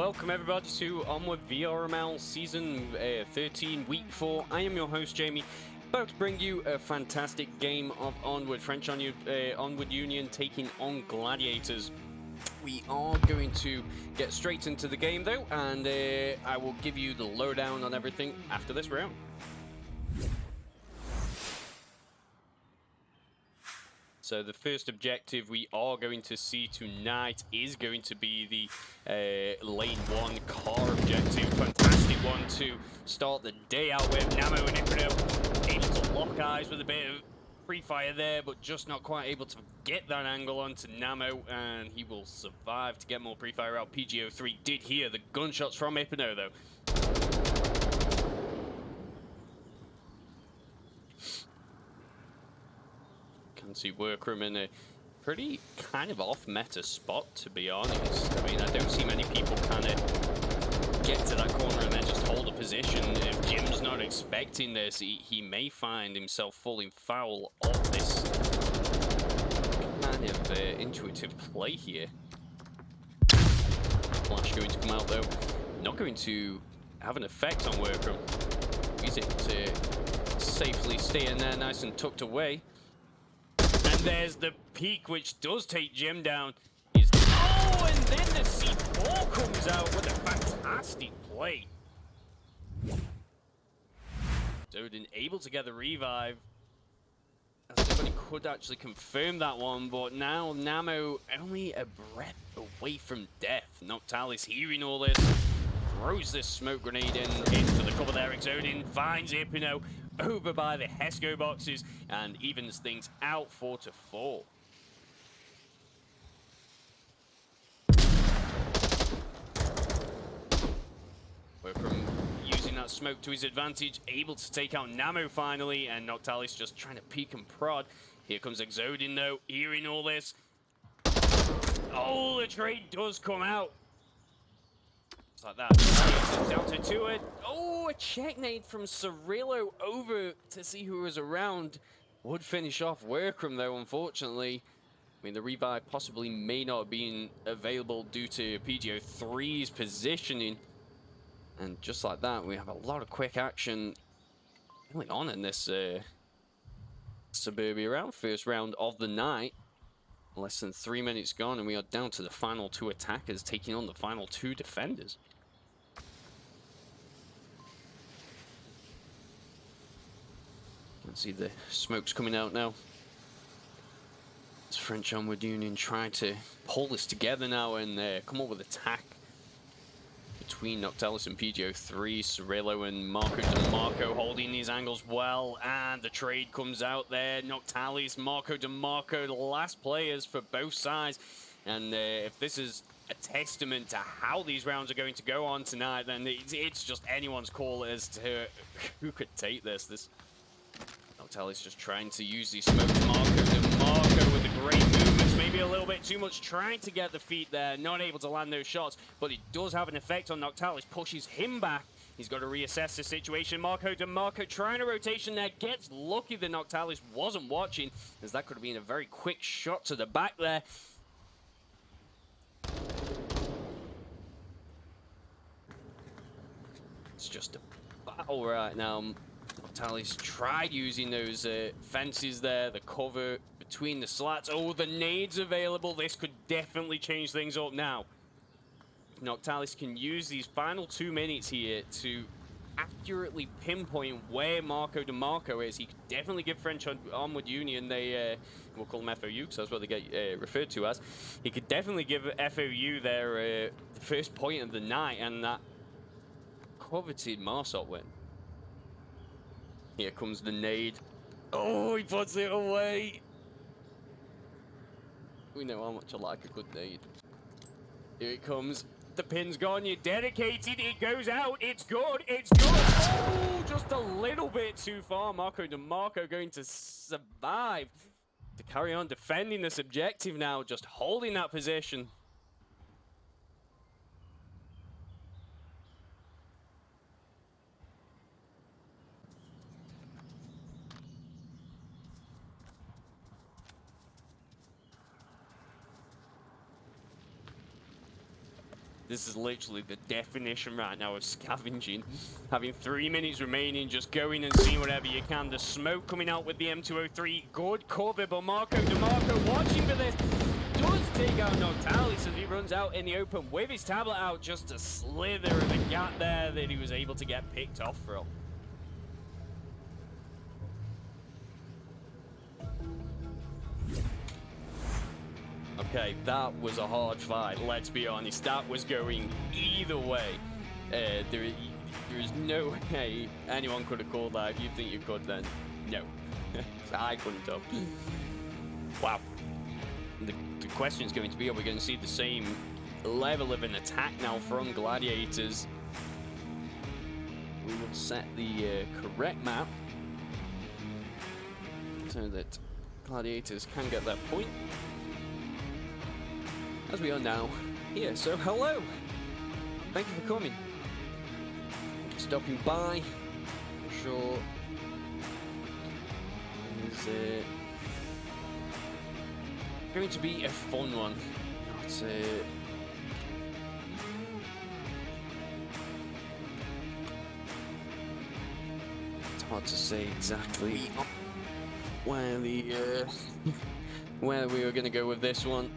welcome everybody to Onward VRML Season 13, Week 4. I am your host, Jamie, about to bring you a fantastic game of Onward. Onward Union taking on Gladiators. We are going to get straight into the game though, and I will give you the lowdown on everything after this round. So the first objective we are going to see tonight is going to be the lane 1 car objective. Fantastic one to start the day out with. Namo and Ipino able to lock eyes with a bit of free fire there, but just not quite able to get that angle onto Namo, and he will survive to get more free fire out. PGO3 did hear the gunshots from Ipino though. Can see Workroom in a pretty kind of off-meta spot, to be honest. I mean, I don't see many people kind of get to that corner and then just hold a position. If Jim's not expecting this, he may find himself falling foul of this kind of intuitive play here. Flash going to come out though. Not going to have an effect on Workroom. Use it to safely stay in there nice and tucked away. And there's the peak, which does take Jim down. Oh, and then the C4 comes out with a fantastic play. Odin able to get the revive. As nobody could actually confirm that one, but now Namo only a breath away from death. Noctalis hearing all this, throws this smoke grenade into the cover there. Odin finds Ipino over by the Hesco boxes and evens things out 4-4. Workroom using that smoke to his advantage, able to take out Namo finally, and Noctalis just trying to peek and prod. Here comes Exodin though, hearing all this. Oh, the trade does come out. Just like that. Down to 2. Oh, a check nade from Cirillo over to see who was around. Would finish off Workroom though, unfortunately. I mean, the revive possibly may not have been available due to PGO3's positioning. And just like that, we have a lot of quick action early on in this Suburbia round. First round of the night. Less than 3 minutes gone, and we are down to the final 2 attackers taking on the final 2 defenders. You can see the smoke's coming out now. It's French Onward Union trying to pull this together now and come up with attack between Noctalis and PGO3. Cirillo and Marco DeMarco holding these angles well, and the trade comes out there. Noctalis, Marco DeMarco, the last players for both sides. And if this is a testament to how these rounds are going to go on tonight, then it's just anyone's call as to who could take this. Noctalis just trying to use these smoke. Marco DeMarco with the great movements, maybe a little bit too much, trying to get the feet there, not able to land those shots, but it does have an effect on Noctalis, pushes him back. He's got to reassess the situation. Marco DeMarco trying a rotation there, gets lucky that Noctalis wasn't watching, as that could have been a very quick shot to the back there. It's just a battle right now. Noctalis tried using those fences there, the cover between the slats. Oh, the nades available. This could definitely change things up now. If Noctalis can use these final 2 minutes here to accurately pinpoint where Marco DeMarco is, he could definitely give French Onward Union, we'll call them FOU because that's what they get referred to as. He could definitely give FOU their first point of the night and that coveted Marsot win. Here comes the nade. Oh, he puts it away. We know how much I like a good nade. Here it comes. The pin's gone. You're dedicated. It goes out. It's good. It's good. Oh, just a little bit too far. Marco DeMarco going to survive to carry on defending this objective now, just holding that position. This is literally the definition right now of scavenging. Having 3 minutes remaining, just going and seeing whatever you can. The smoke coming out with the M203. Good cover, but Marco DeMarco watching for this. Does take out Noctalis as he runs out in the open with his tablet out. Just a slither of a gap there that he was able to get picked off from. Okay, that was a hard fight, let's be honest. That was going either way. There is no way anyone could have called that. If you think you could, then no. I couldn't have. Wow. The question is going to be, are we going to see the same level of an attack now from Gladiators? We will set the correct map so that Gladiators can get that point. As we are now here. So hello, thank you for coming. Thank you for stopping by. I'm sure it's going to be a fun one. It's hard to say exactly where the where we were going to go with this one.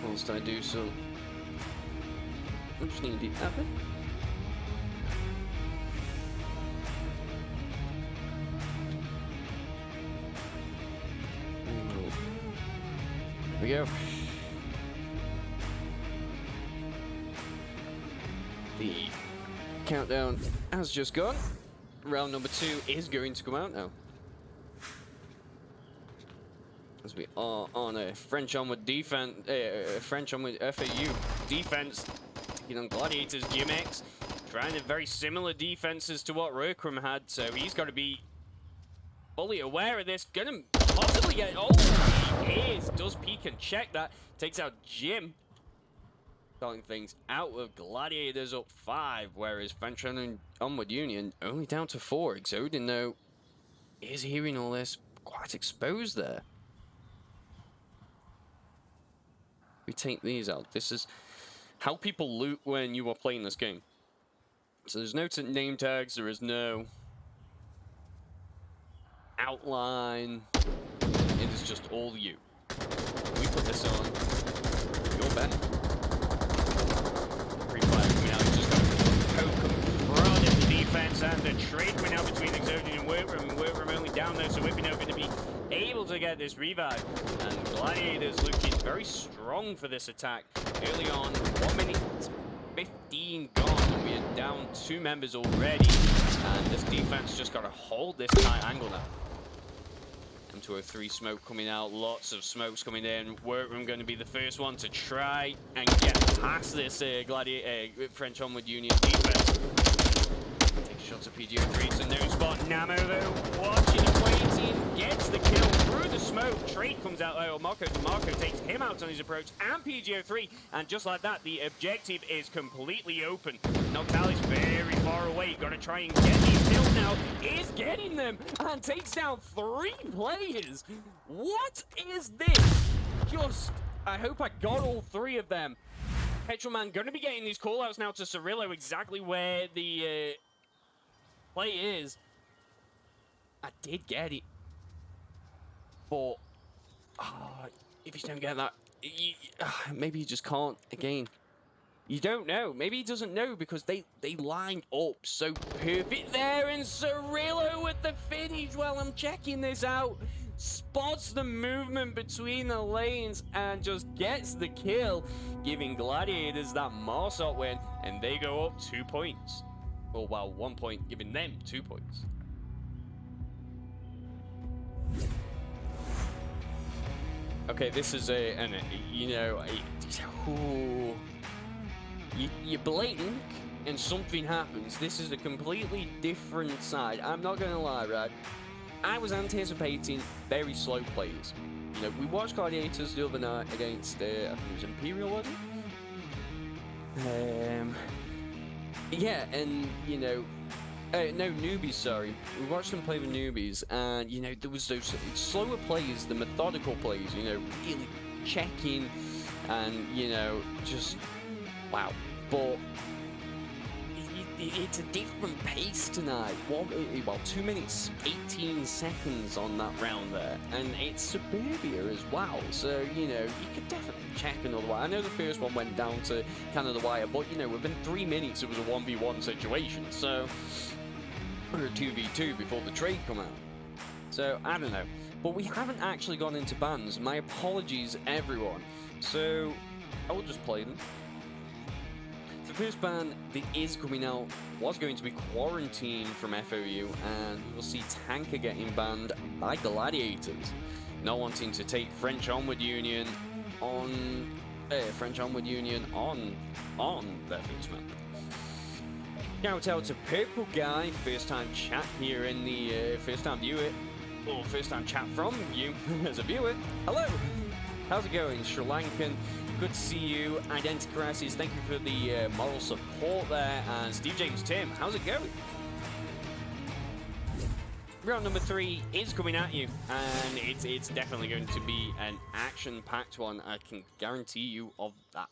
Whilst I do so, I just need to happen. There we go. The countdown has just gone. Round number 2 is going to come out now. As we are on a French Onward defense, French Onward FAU defense, taking on Gladiators GMX, trying a very similar defenses to what Rokram had, so he's got to be fully aware of this. Gonna possibly get, oh, he is, does peek and check that, takes out Jim, starting things out with Gladiators up 5, whereas French Onward Union only down to 4. Exodin, though, is hearing all this, quite exposed there. We take these out. This is how people loot when you are playing this game. So there's no name tags, there is no outline. It is just all you. We put this on. You're back. Free fire coming out. He's just got to poke and prod at the defense, and the trade went out between Exodin and Workroom. Workroom only down there, so Whipping going to be able to get this revive. And Gladiators looking very strong for this attack. Early on, 1 minute 15 gone. We are down 2 members already. And this defense just got to hold this tight angle now. M203 smoke coming out, lots of smokes coming in. Workroom going to be the first one to try and get past this French Onward Union defense. Take shots at PGO3 to no spot. Namo though, watching and waiting, gets the kill through the smoke. Trade comes out, Marco takes him out on his approach, and PGO3, and just like that, the objective is completely open. Noctalis very far away, gotta try and get these kills now, is getting them, and takes down 3 players. What is this? Just, I hope I got all 3 of them. Petrolman gonna be getting these callouts now to Cirillo, exactly where the play is. I did get it. But if you don't get that, maybe you just can't again. You don't know. Maybe he doesn't know because they lined up so perfect there, and Cirillo with the finish while I'm checking this out. Spots the movement between the lanes and just gets the kill, giving Gladiators that Marsot win, and they go up 2 points. Or well, 1 point, giving them 2 points. Okay, this is you know, you blink and something happens. This is a completely different side. I'm not gonna lie, right? I was anticipating very slow plays. You know, we watched Gladiators the other night against, I think it was Imperial, wasn't it? Yeah, and, you know, no, newbies, sorry. We watched them play the newbies, and, you know, there was those slower plays, the methodical plays, you know, really checking, and, you know, just, wow. But it's a different pace tonight. Well, 2 minutes, 18 seconds on that round there, and it's Suburbia as well. So, you know, you could definitely check another one. I know the first one went down to kind of the wire, but, you know, within 3 minutes it was a 1v1 situation. So, or a 2v2 before the trade come out. So, I don't know. But we haven't actually gone into bans. My apologies, everyone. So, I will just play them. The first ban that is coming out was going to be Quarantine from FOU, and we will see Tanker getting banned by Gladiators, not wanting to take French Onward Union on their first map. Shout out to Purple Guy, first time chat here in the first time viewer, or first time chat from you as a viewer. Hello, how's it going, Sri Lankan? Good to see you. Identity Crisis, thank you for the moral support there. And Steve James Tim, how's it going? Round number 3 is coming at you, and it's definitely going to be an action-packed one. I can guarantee you of that.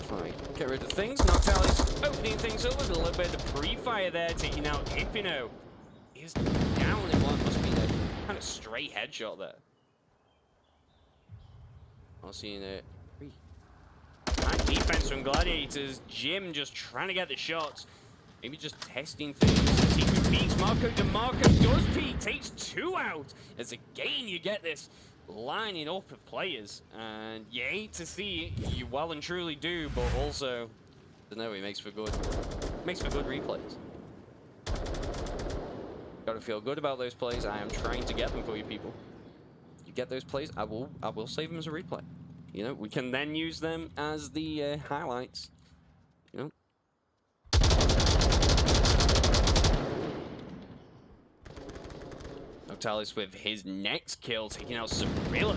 Fine. Get rid of things. Noctalis opening things up with a little bit of pre-fire there, taking out Hippino. He's down in what must be a kind of stray headshot there. I'll see in it. Nice defense from Gladiators. Jim just trying to get the shots. Maybe just testing things. He peeks. Marco DeMarco does peek. Takes 2 out. As again you get this lining up of players, and you hate to see it, you well and truly do, but also, I don't know, it makes for good replays. Gotta feel good about those plays. I am trying to get them for you people. You get those plays, I will save them as a replay. You know, we can then use them as the highlights. You know. Noctalis with his next kill, taking out Cirillo.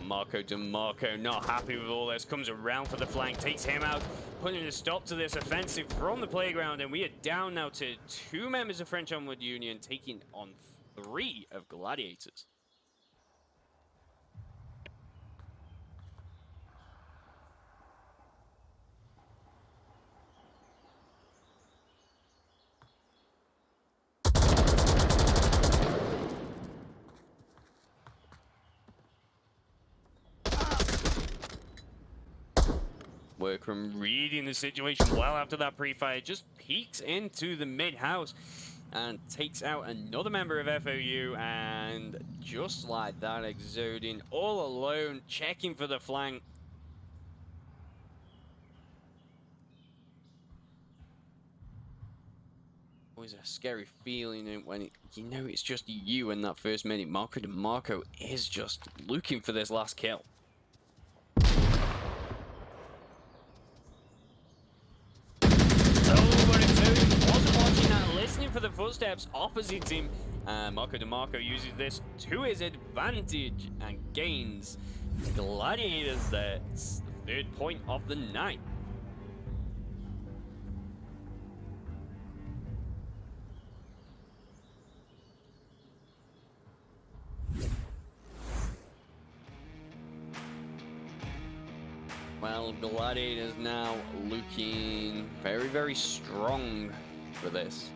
Marco DeMarco not happy with all this, comes around for the flank, takes him out, putting a stop to this offensive from the playground, and we are down now to 2 members of French Onward Union, taking on 3 of Gladiators. Workroom reading the situation well after that pre-fire, just peeks into the mid-house and takes out another member of FOU, and just like that, Exoding all alone, checking for the flank. Always a scary feeling when you know it's just you in that first minute. Marco DeMarco is just looking for this last kill. Listening for the footsteps opposite him, Marco DeMarco uses this to his advantage and gains Gladiators there. It's the 3rd point of the night. Well, Gladiators now looking very, very strong for this.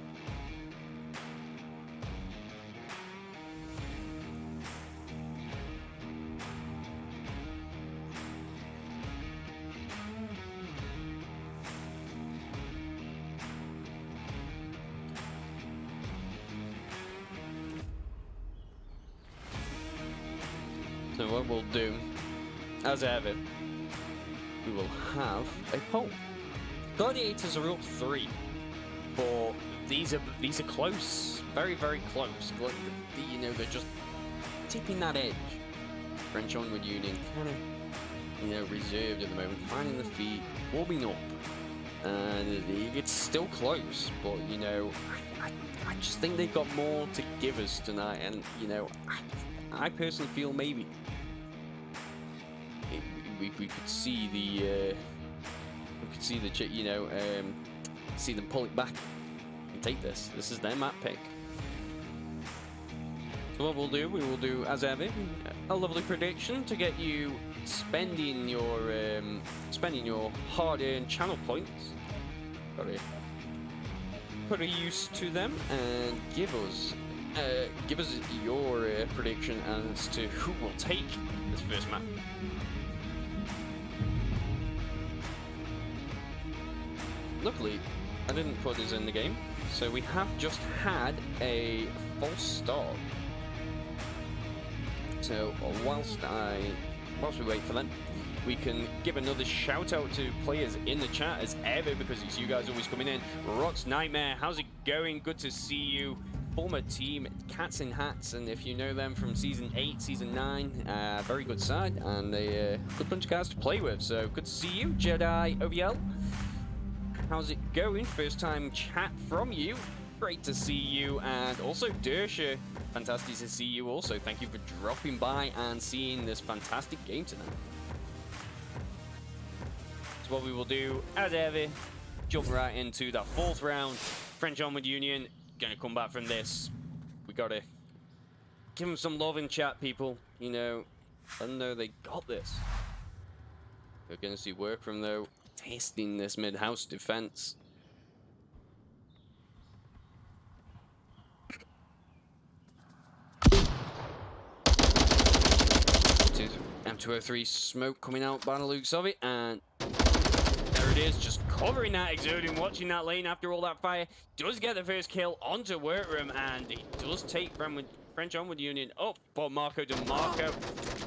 So what we'll do as ever, we will have a poll. Gladiators are up 3, but these are close, very, very close. You know, they're just tipping that edge. French Onward Union kind of, you know, reserved at the moment, finding the feet, warming up, and it's still close. But you know, I just think they've got more to give us tonight, and you know, I personally feel maybe we could see the you know, see them pull it back and take this. This is their map pick. So what we will do as ever, a lovely prediction to get you spending your hard-earned channel points. Got to put a use to them and give us your prediction as to who will take this first map. Luckily, I didn't put this in the game, so we have just had a false start. So whilst we wait for them, we can give another shout out to players in the chat as ever, because it's you guys always coming in. Rock's Nightmare, how's it going? Good to see you. Former team Cats in Hats, and if you know them from season 8, season 9, very good side, and a good bunch of guys to play with. So good to see you, Jedi OVL. How's it going? First time chat from you. Great to see you. And also Dersha, fantastic to see you also. Thank you for dropping by and seeing this fantastic game tonight. So what we will do, as ever, jump right into the 4th round. French Onward Union, gonna come back from this. We gotta give them some love in chat, people. You know, let them know they got this. We're gonna see work from though. Tasting this mid-house defense. M203 smoke coming out by the looks of it, and there it is, just covering that Exoding, watching that lane after all that fire. Does get the first kill onto Workroom, and he does take French Onward Union up, but Marco DeMarco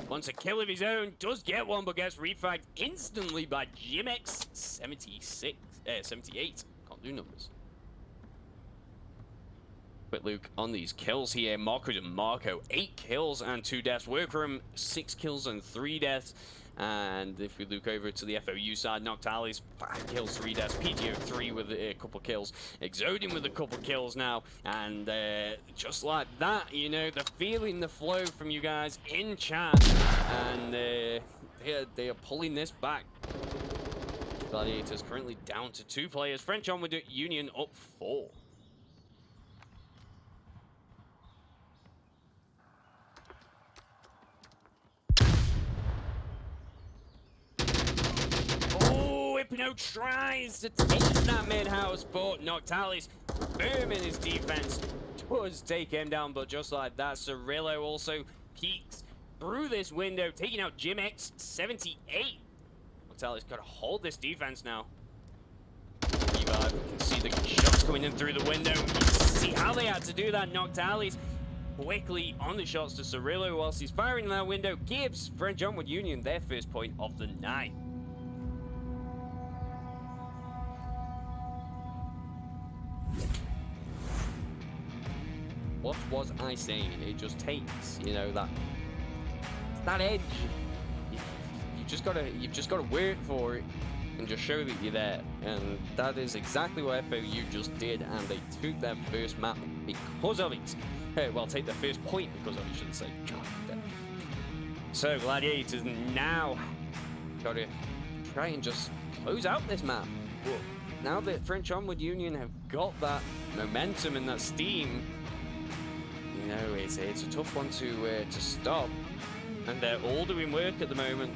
wants a kill of his own, does get one, but gets refragged instantly by Jimex 78. Can't do numbers. Quick look on these kills here. Marco DeMarco, 8 kills and 2 deaths. Workroom, 6 kills and 3 deaths. And if we look over to the FOU side, Noctalis, 5 kills, 3 deaths. PGO3 with a couple kills. Exoding with a couple kills now. And just like that, you know, the feeling, the flow from you guys in chat. And they are pulling this back. Gladiators currently down to 2 players. French Onward Union up 4. Hypno tries to take that mid-house, but Noctalis firming his defense does take him down, but just like that, Cirillo also peeks through this window, taking out Jimex 78. Noctalis got to hold this defense now. Revive, you can see the shots coming in through the window. You can see how they had to do that. Noctalis quickly on the shots to Cirillo whilst he's firing in that window, gives French Onward Union their first point of the night. What was I saying? It just takes, you know, that edge. You've just gotta work for it and just show that you're there. And that is exactly what FOU just did, and they took their first map because of it. Well, take their first point because of it, I shouldn't say. God. So Gladiators now gotta try and just close out this map. But now that French Onward Union have got that momentum and that steam, you know, it's a tough one to stop, and they're all doing work at the moment.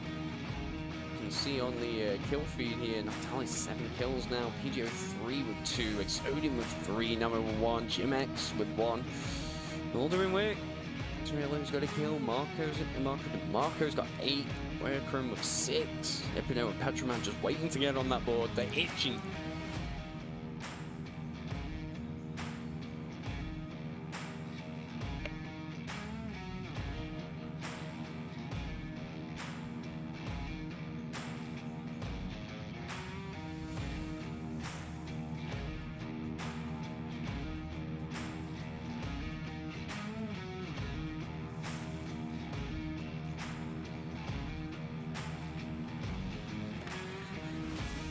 You can see on the kill feed here, Noctalis 7 kills now, PGO3 with 2, Exoding with 3, number 1, Jimex with 1. All doing work. Cirillo's got a kill, Marco's got 8, Workroom with 6, Epino and Petroman just waiting to get on that board. They're itching.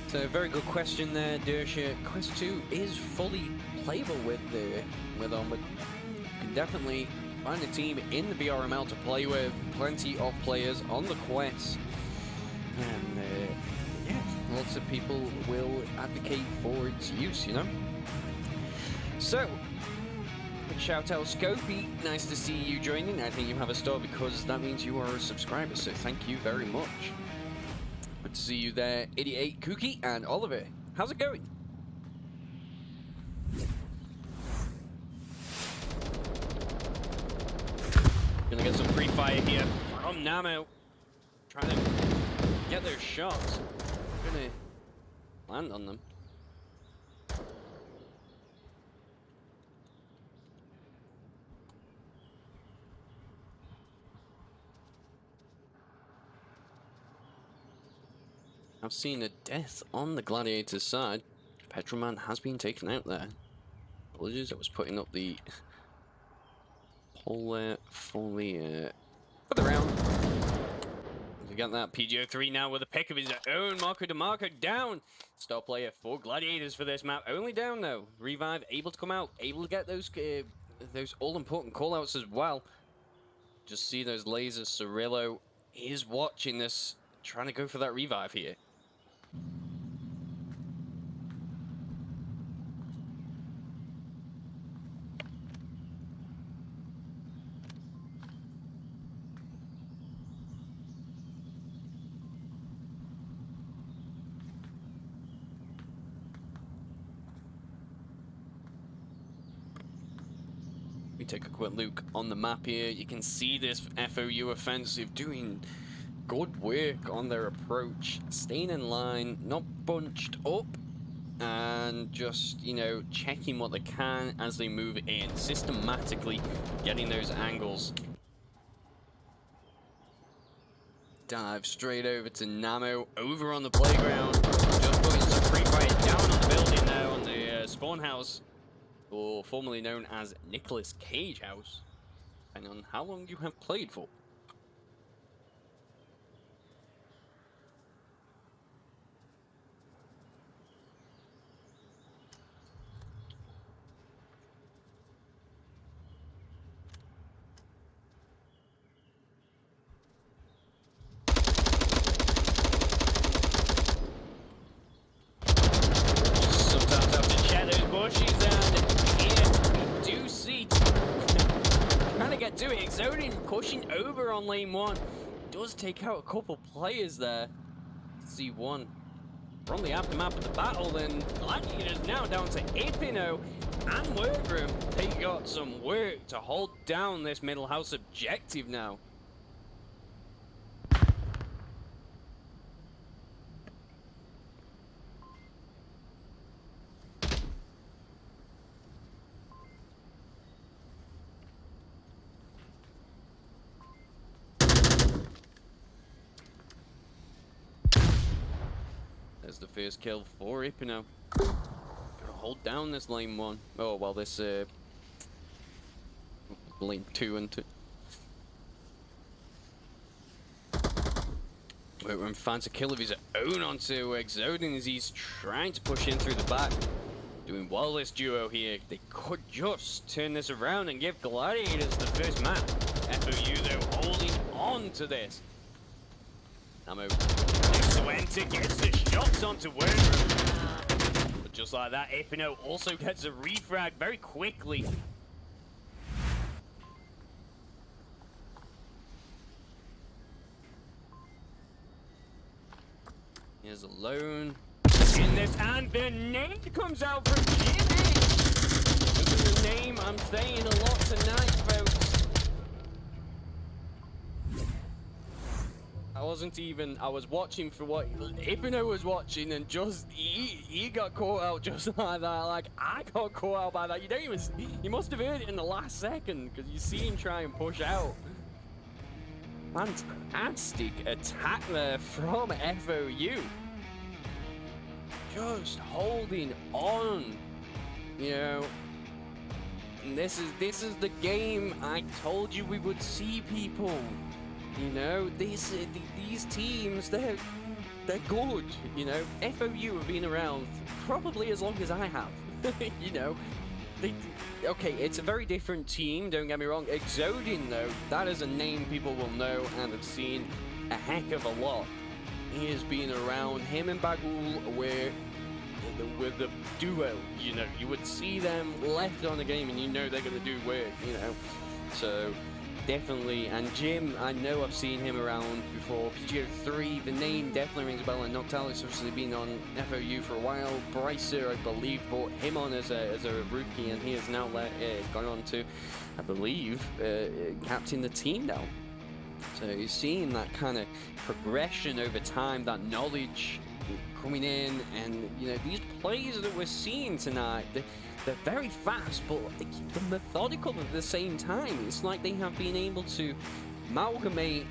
So very good question there, Dersha. Quest 2 is fully playable with Onward. You can definitely find a team in the VRML to play with. Plenty of players on the quest. And yeah, lots of people will advocate for its use, you know? So, shout out Scopy, nice to see you joining. I think you have a star because that means you are a subscriber, so thank you very much. Good to see you there, 88, Kookie, and Oliver. How's it going? Gonna get some free fire here from Namo. Trying to get those shots. Gonna land on them. I've seen a death on the Gladiators side. Petrolman has been taken out there. Apologies, I was putting up the poll there for the round. We got that PGO3 now with a pick of his own. Marco DeMarco down. Star player for Gladiators for this map. Only down though. Revive able to come out. Able to get those all-important callouts as well. Just see those lasers. Cirillo is watching this. Trying to go for that revive here. We take a quick look on the map here. You can see this FOU offensive doing good work on their approach, staying in line, not bunched up, and just, you know, checking what they can as they move in, systematically getting those angles. Dive straight over to Namo, over on the playground, just putting some free fire down on the building there on the spawn house, or formerly known as Nicolas Cage House, depending on how long you have played for. Do it. Exoding pushing over on lane 1. Does take out a couple players there. C1. We're on the aftermath of the battle, and Gladiators now down to Ipino and Workroom. They got some work to hold down this middle house objective now. There's the first kill for Ipino. Gotta hold down this lane 1. Oh, well, this lane 2 and 2. Workroom finds a kill of his own onto Exoding as he's trying to push in through the back. Doing well, this duo here. They could just turn this around and give Gladiators the first map. FOU, though, holding on to this. Namo next to enter, gets the shots onto Workroom. But just like that, Ipino also gets a refrag very quickly. Here's alone in this, and the name comes out from Jimmy. This is the name I'm saying a lot tonight, folks. I was watching for what Ipino was watching, and just, he got caught out just like that. Like, I got caught out by that. You don't even, you must have heard it in the last second, because you see him try and push out. Fantastic attack there from FOU. Just holding on, you know. And this is the game I told you we would see, people. You know, these teams, they're good, you know. FOU have been around probably as long as I have, you know. Okay, it's a very different team, don't get me wrong. Exodian, though, that is a name people will know and have seen a heck of a lot. He has been around. Him and Bagul were the duo, you know. You would see them left on the game and you know they're going to do work, you know. So, definitely. And Jim, I know I've seen him around before. PGO3, the name definitely rings a bell. And Noctalis obviously been on FOU for a while. Brycer, I believe, brought him on as a rookie, and he has now gone on to, I believe, captain the team now. So you're seeing that kind of progression over time, that knowledge coming in, and you know, these plays that we're seeing tonight, they're very fast, but they're methodical at the same time. It's like they have been able to amalgamate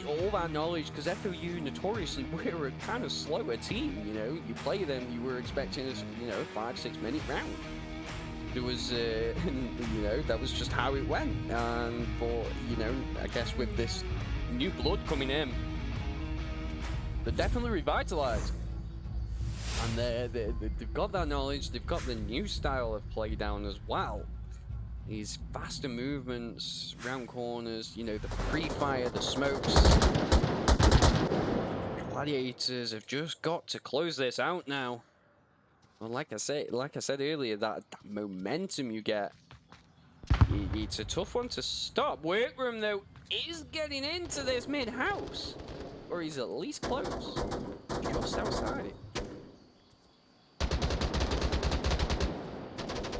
all that knowledge, because FOU notoriously were a kind of slower team. You know, you play them, you were expecting a 5-6 minute round. There was, you know, that was just how it went. But you know, I guess with this new blood coming in, they're definitely revitalized. And they've got that knowledge, they've got the new style of play down as well. These faster movements, round corners, you know, the pre-fire, the smokes. Gladiators have just got to close this out now. Well, like I said earlier, that momentum you get, it's a tough one to stop. Workroom, though, is getting into this mid-house. Or he's at least close. Just outside it.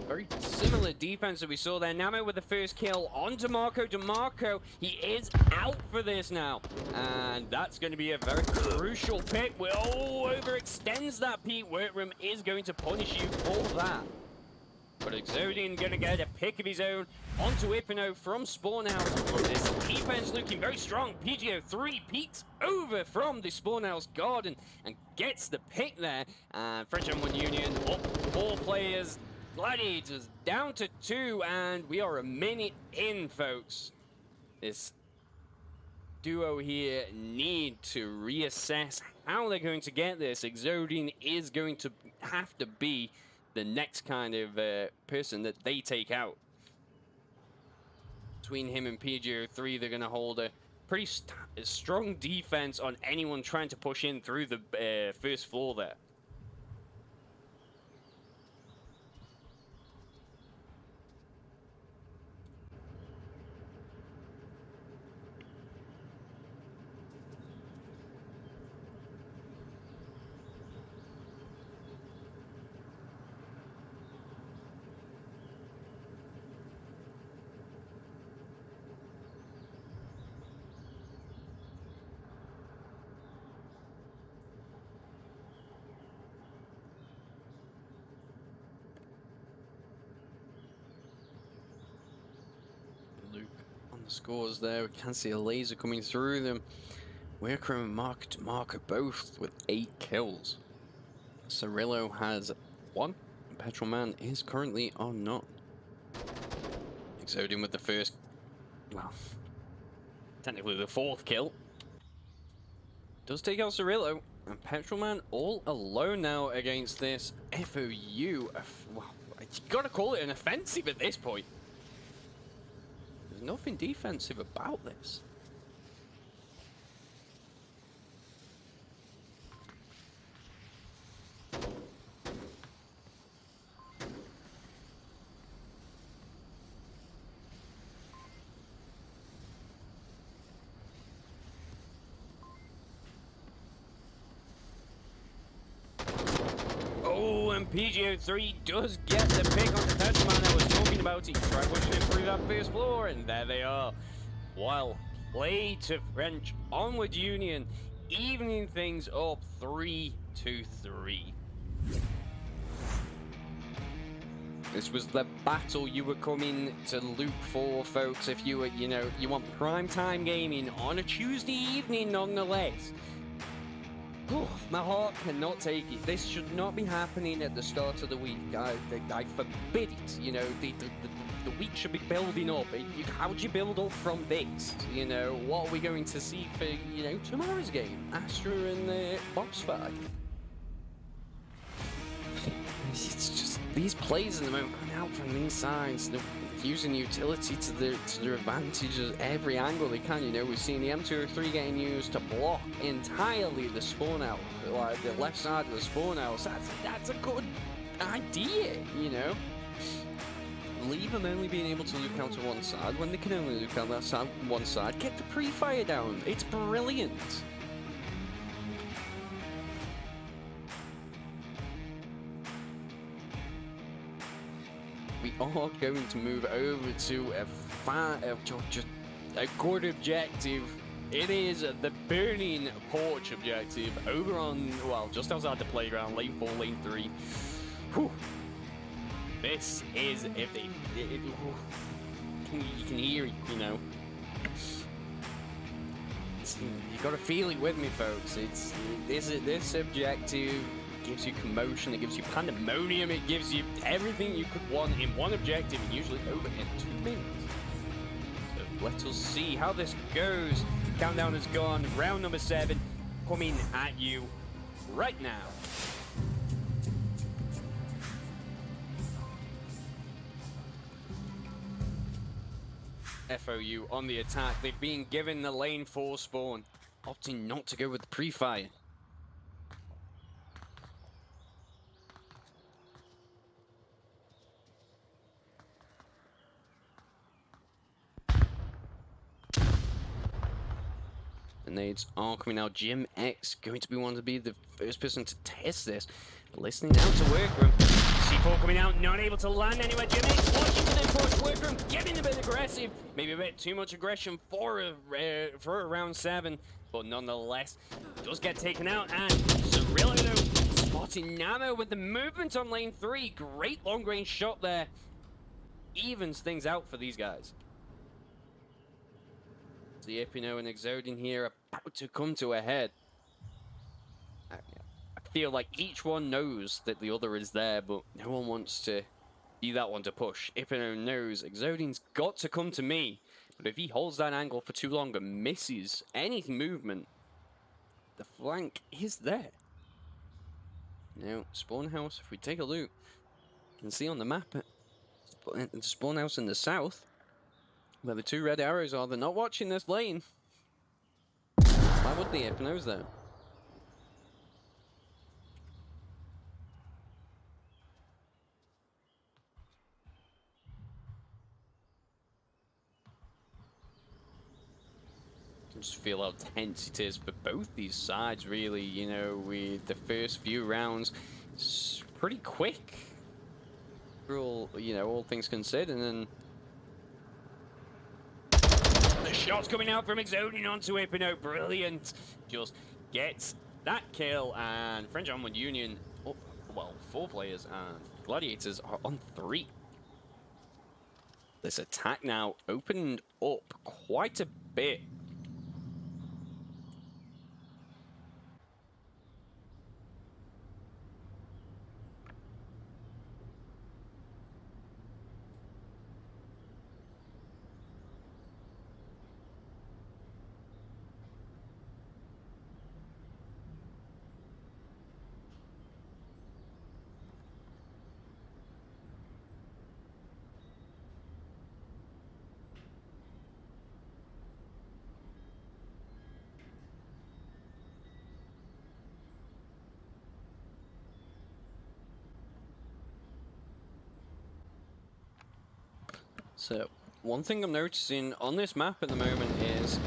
Very similar defense that we saw there. Namo with the first kill on DeMarco. DeMarco, he is out for this now. And that's going to be a very crucial pick. Overextends that Pete. Workroom is going to punish you for that. But Exodian going to get a pick of his own onto Ipino from Spawn House. This defense looking very strong. PGO3 peeks over from the Spawn House garden and gets the pick there. And French M1 Union up 4 players. Gladiators down to 2, and we are a minute in, folks. This duo here need to reassess how they're going to get this. Exodian is going to have to be the next kind of person that they take out. Between him and PGO3, they're going to hold a pretty strong defense on anyone trying to push in through the first floor there. Scores there. We can see a laser coming through them. Workroom and Mark are both with 8 kills. Cirillo has 1. Petrolman is currently on none. Exodian with the first, well, technically the 4th kill. Does take out Cirillo, and Petrolman all alone now against this FOU. Well, you gotta call it an offensive at this point. There's nothing defensive about this. Oh, and PGO3 does get the pick on the Petrolman I was talking about. He tried pushing him through that first floor, and there they are. Well, play to French Onward Union, evening things up 3-3. This was the battle you were coming to look for, folks. If you were, you want primetime gaming on a Tuesday evening nonetheless. My heart cannot take it. This should not be happening at the start of the week. I forbid it. You know, the week should be building up. How do you build up from this? You know, what are we going to see for, you know, tomorrow's game? Astra and Box Fight. It's just these plays in the moment coming out from these sides. They're using utility to their advantage at every angle they can. You know, we've seen the M203 getting used to block entirely the spawn out, like the left side of the spawn house. That's a good idea, you know. Leave them only being able to look out to one side when they can only look out that side, one side. Get the pre-fire down. It's brilliant. We are going to move over to just a good objective. It is the Burning Porch objective over on, well, just outside the playground, lane 4, lane 3. Whew. This is, if they, you can hear it, you know. You got to feel it with me, folks. It's this objective gives you commotion, it gives you pandemonium, it gives you everything you could want in one objective, and usually over in 2 minutes. So let us see how this goes. Countdown is gone. Round number 7 coming at you right now. FOU on the attack. They've been given the lane 4 spawn, opting not to go with the pre-fire. The nades are coming out. Jim X going to be one to be the first person to test this. Listening out to workroom. C4 coming out, not able to land anywhere. Jim X watching for the push. Workroom getting a bit aggressive. Maybe a bit too much aggression for a round 7. But nonetheless, does get taken out. And Cirillo spotting Namo with the movement on lane 3. Great long range shot there. Evens things out for these guys. The Epino and Exodin here about to come to a head. I feel like each one knows that the other is there, but no one wants to be that one to push. Epino knows Exodin's got to come to me, but if he holds that angle for too long and misses any movement, the flank is there. Now, spawn house, if we take a look, you can see on the map, the spawn house in the south, where the 2 red arrows are, they're not watching this lane. Why would they if knows that? Just feel how tense it is for both these sides, really. You know, with the first few rounds, it's pretty quick. For all, you know, all things considered, and then the shot's coming out from Exodin onto Epino. Brilliant. Just gets that kill, and French Onward Union, oh, well, 4 players, and Gladiators are on 3. This attack now opened up quite a bit. So, one thing I'm noticing on this map at the moment is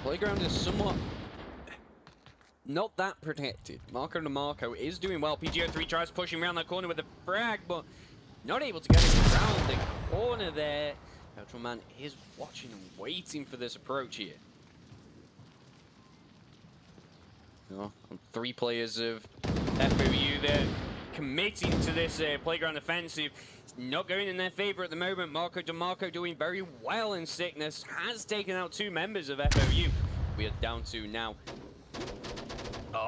playground is somewhat not that protected. Marco DeMarco is doing well. PGO3 tries pushing around that corner with a frag, but not able to get it around the corner there. Petrol Man is watching and waiting for this approach here. Oh, 3 players of FOU there committing to this playground offensive. It's not going in their favor at the moment. Marco DeMarco doing very well in sickness. Has taken out 2 members of FOU. We are down to now.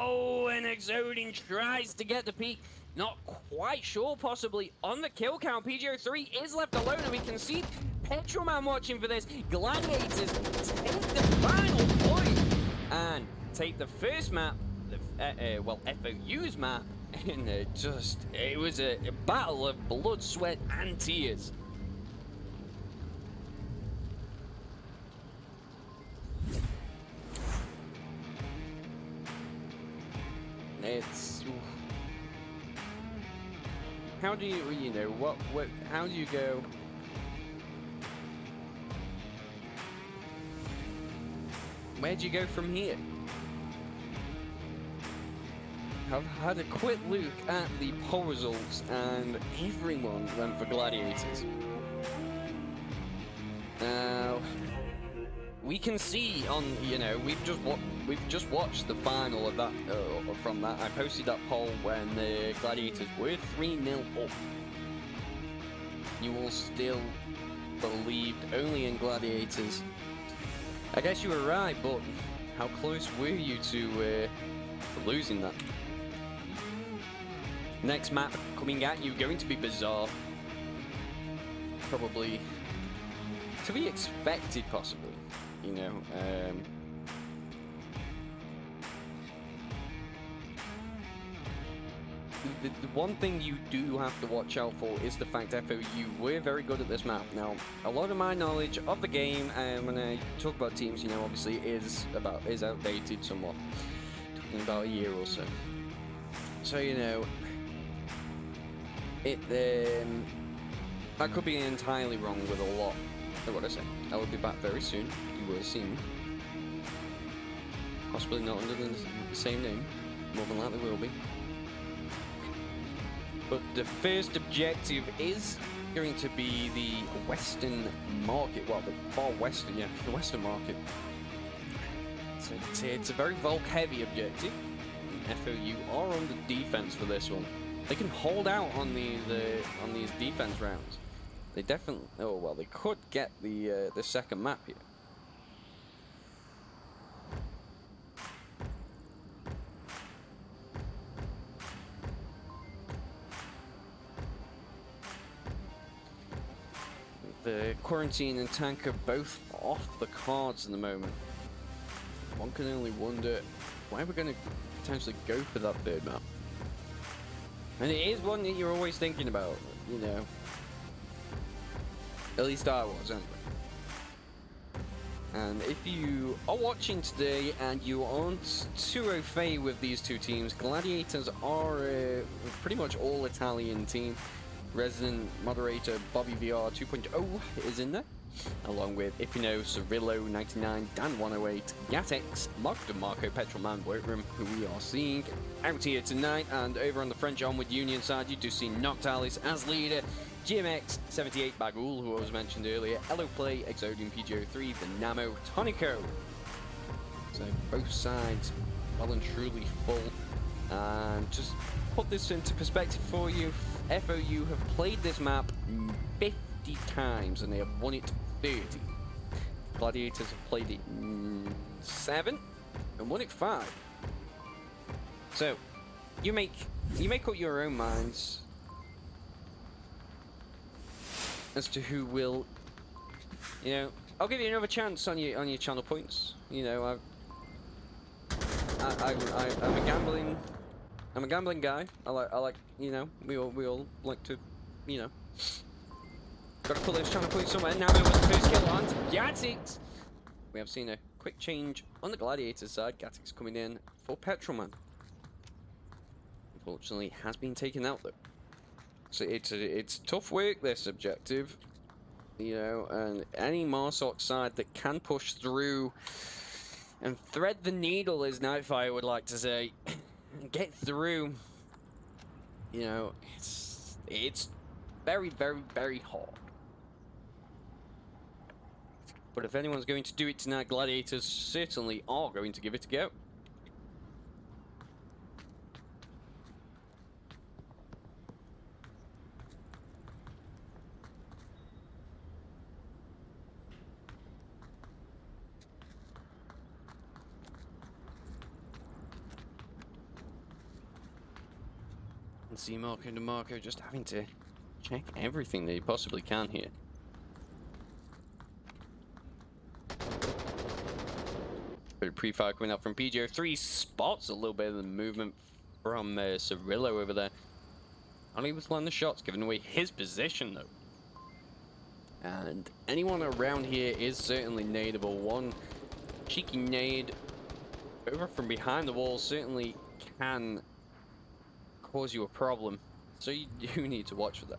Oh, and Exoding tries to get the peak. Not quite sure, possibly on the kill count. PGO3 is left alone, and we can see Petroman watching for this. Gladiators take the final point and take the first map, well, FOU's map, and it was a battle of blood, sweat, and tears. It's... How do you know, how do you go? Where do you go from here? I've had a quick look at the poll results, and everyone went for Gladiators. Now, we can see on, we've just watched the final of that, from that. I posted that poll when the Gladiators were 3-0 up. You all still believed only in Gladiators. I guess you were right, but how close were you to losing that? Next map coming at you, going to be bizarre. Probably to be expected, possibly. The one thing you do have to watch out for is the fact FOU were very good at this map. Now, a lot of my knowledge of the game, and when I talk about teams, obviously is outdated somewhat. Talking about a year or so. So, I could be entirely wrong with a lot of what I say. I will be back very soon. You will see me. Possibly not under the same name. More than likely will be. But the first objective is going to be the Western Market. Well, the far western, the Western Market. So it's a very Volk-heavy objective. And FOU are on the defense for this one. They can hold out on on these defense rounds. They definitely. Oh well, they could get the second map here. The Quarantine and Tank are both off the cards at the moment. One can only wonder why we're going to potentially go for that third map. And it is one that you're always thinking about, At least I was, anyway. And if you are watching today and you aren't too au fait with these two teams, Gladiators are pretty much all Italian team. Resident moderator Bobby VR 2.0 is in there, along with Ipino, Cirillo 99, Dan 108, Gatex, Marco Petrolman Workroom, who we are seeing out here tonight. And over on the French Onward Union side, you do see Noctalis as leader, GMX 78 Bagul, who I was mentioned earlier, Elo Play, Exodium PGO3, the Namo Tonico. So both sides well and truly full. And just put this into perspective for you. FOU have played this map 50 times and they have won it 30. Gladiators have played it 7 and won it 5. So you make up your own minds as to who will. I'll give you another chance on your channel points. I'm a gambling guy. I like, we all like to, gotta put those channel points somewhere. Now it was the first kill on Gatix. We have seen a quick change on the Gladiators side. Gatix coming in for Petrolman. Unfortunately, has been taken out though. So it's tough work, this objective. And any Marsoc side that can push through and thread the needle, as Nightfire would like to say, get through. It's very, very, very hard. But if anyone's going to do it tonight, Gladiators certainly are going to give it a go. And see Marco DeMarco just having to check everything that he possibly can here. Bit of pre-fire coming up from PGO3, spots a little bit of the movement from Cirillo over there. Unable to land the shots, giving away his position though. And anyone around here is certainly nadeable. One cheeky nade over from behind the wall certainly can cause you a problem. So you do need to watch for that.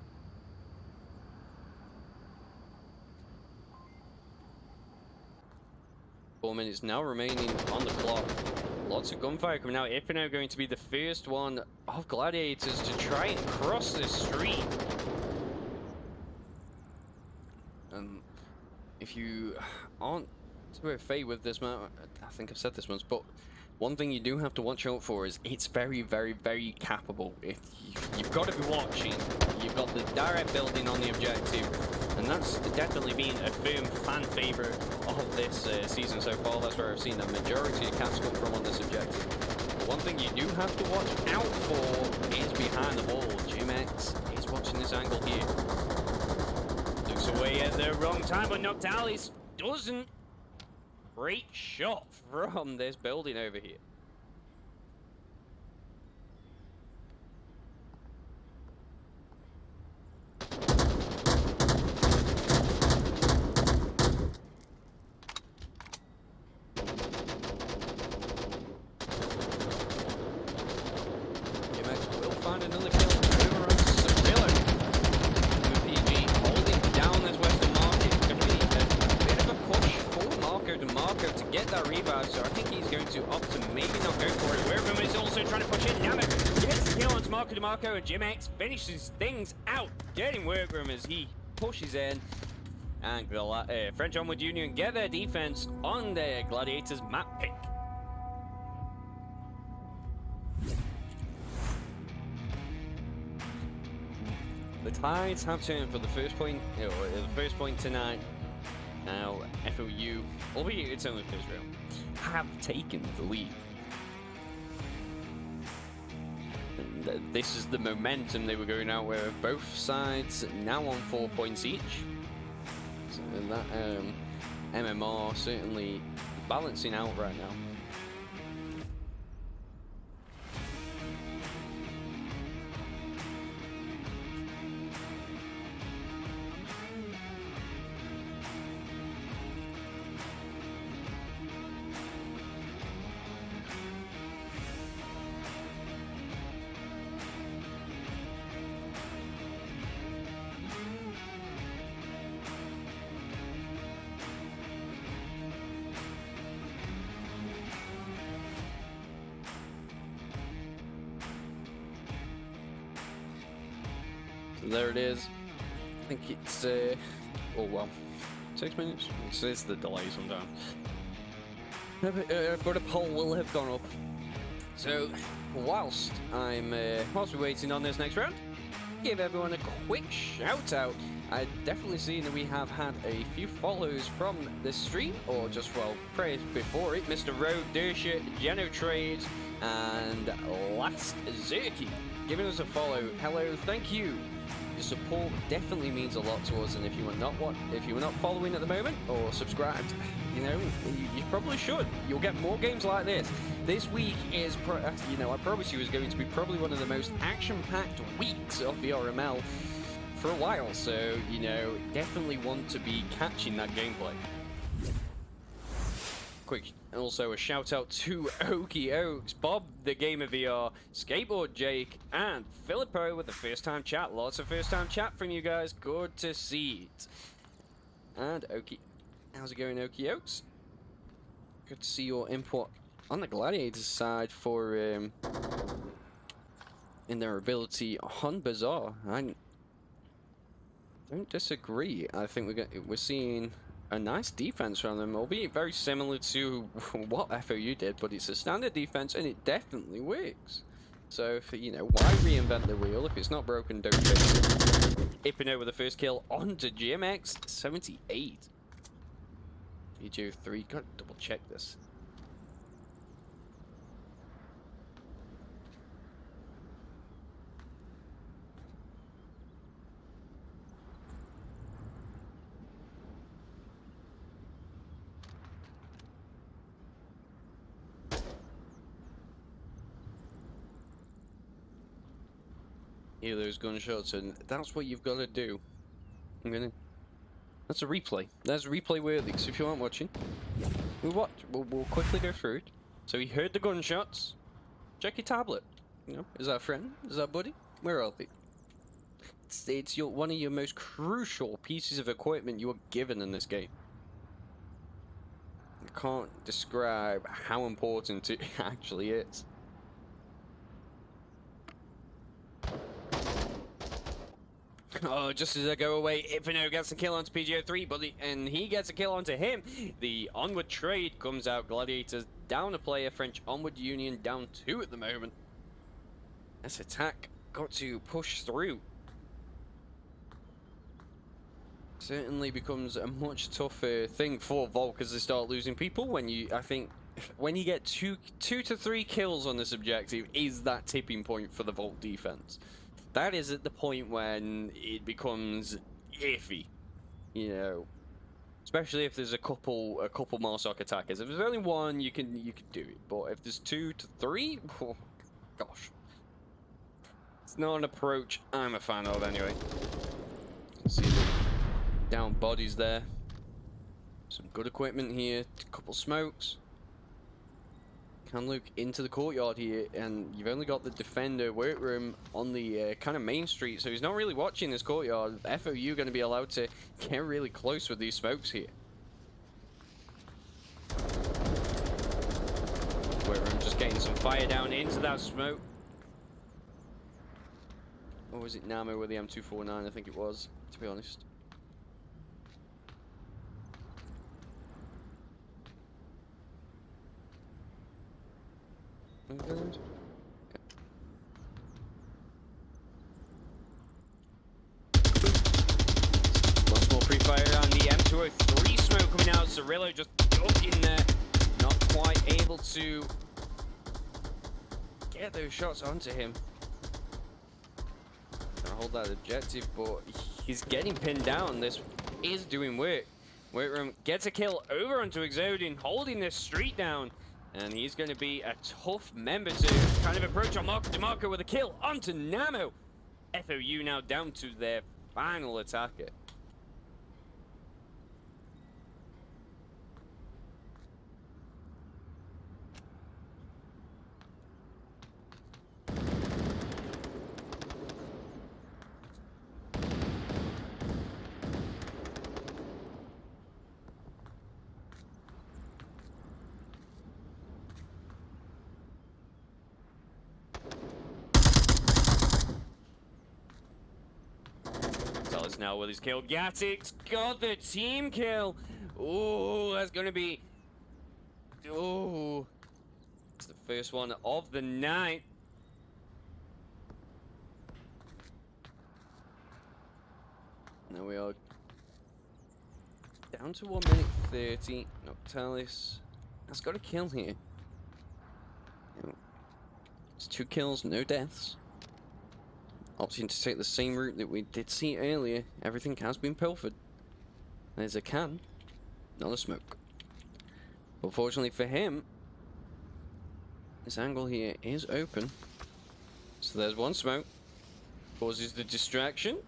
Four minutes now remaining on the clock. Lots of gunfire coming out. Ipino going to be the first one of Gladiators to try and cross this street. If you aren't too au fait with this map, I think I've said this once, but one thing you do have to watch out for is it's very, very, very cappable. You've got to be watching. You've got the direct building on the objective, and that's definitely been a firm fan favorite of this season so far. That's where I've seen the majority of caps come from on this objective. But one thing you do have to watch out for is behind the wall. GMX is watching this angle here. Looks away at the wrong time, but Noctalis doesn't. Great shot from this building over here. GMX will find another kill over on Cirillo. PG holding down this western market. It's going to be a bit of a push for Marco DeMarco to get that rebound, so I think he's going to opt to maybe not go for it. Wergrim is also trying to push in. Namo gets the kill onto Marco DeMarco, and GMX finishes things out, getting Wergrim as he pushes in. And French Onward Union get their defense on their Gladiators map pick. The tides have turned for the first point, tonight. Now, FOU, albeit it's only first round, have taken the lead. And this is the momentum they were going out with. Both sides now on 4 points each. So that MMR certainly balancing out right now. There it is. I think it's oh well, 6 minutes. It's the delay sometimes. But a poll will have gone up. So whilst we're waiting on this next round, give everyone a quick shout out. I definitely seen that we have had a few follows from this stream, or just praise before it. Mr. Road, Dersha, Geno Trades, and Last Zerky giving us a follow. Hello, thank you. Your support definitely means a lot to us, and if you are not following at the moment or subscribed, you probably should. You'll get more games like this. This week is, I promise you, is going to be probably one of the most action-packed weeks of VRML for a while. So definitely want to be catching that gameplay. Quick, also a shout out to Okie Oaks, Bob the Gamer VR, Skateboard Jake, and Filippo with the first time chat. Lots of first time chat from you guys. Good to see it. And Okie, how's it going, Okie Oaks? Good to see your input on the Gladiators side for in their ability on Bazaar. I don't disagree. I think we're seeing a nice defense from them, albeit very similar to what FOU did, but it's a standard defense and it definitely works. So, why reinvent the wheel? If it's not broken, don't fix it. Ipino with the first kill onto GMX, 78. PGO3, gotta double check this. hear those gunshots, and that's what you've got to do. That's a replay. That's replay worthy. So if you aren't watching, we'll quickly go through it. So he heard the gunshots. Check your tablet. You know, is that a friend? Is that a buddy? Where are they? It's one of your most crucial pieces of equipment you are given in this game. I can't describe how important it actually is. Oh, just as I go away, Ifino gets a kill onto PGO3, and he gets a kill onto him. The Onward trade comes out. Gladiators down a player. French Onward Union down 2 at the moment. This attack got to push through. Certainly becomes a much tougher thing for Volk as they start losing people. When you get two to three kills on this objective, is that tipping point for the Volk defense. That is at the point when it becomes iffy, you know. Especially if there's a couple Marsoc attackers. If there's only one, you can do it. But if there's 2 to 3, oh, gosh, it's not an approach I'm a fan of anyway. See the down bodies there. Some good equipment here. A couple smokes. Can look into the courtyard here, and you've only got the defender workroom on the kind of main street, so he's not really watching this courtyard. FOU going to be allowed to get really close with these smokes here. Workroom just getting some fire down into that smoke. Or was it Namo with the M249? I think it was, to be honest. Good. Once more pre-fire on the M203 smoke coming out. Cirillo just ducked in there, not quite able to get those shots onto him. Gonna hold that objective, but he's getting pinned down. This is doing work. Workroom gets a kill over onto Exodin, holding this street down. And he's going to be a tough member to kind of approach on Marco DeMarco with a kill onto Namo. FOU now down to their final attacker. Now with his kill, Gatik's got the team kill. Ooh, that's gonna be. Ooh, it's the first one of the night. Now we are down to 1 minute 30. Noctalis has got a kill here. It's 2 kills, no deaths. Opting to take the same route that we did see earlier. Everything has been pilfered. There's a can, not a smoke. Unfortunately for him, this angle here is open. So there's one smoke. Causes the distraction.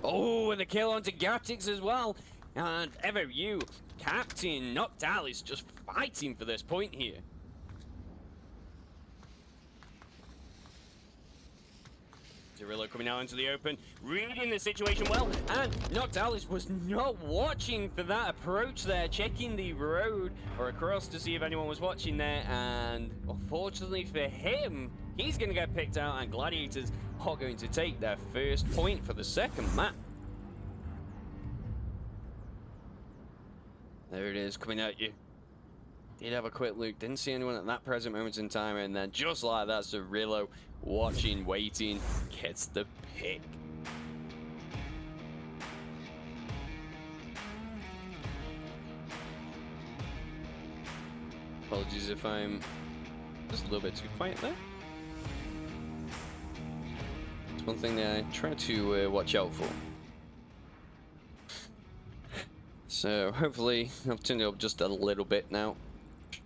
Oh, and the kill onto Gatix as well. And FOU captain Noctalis just fighting for this point here. Cirillo coming out into the open, reading the situation well, and Noctalis was not watching for that approach there, checking the road or across to see if anyone was watching there, and unfortunately for him, he's going to get picked out, and Gladiators are going to take their first point for the second map. There it is, coming at you. Did have a quick look, didn't see anyone at that present moment in time, and then just like that, Cirillo, watching, waiting, gets the pick. Apologies if I'm just a little bit too quiet there. It's one thing that I try to watch out for. So hopefully I've turned it up just a little bit now.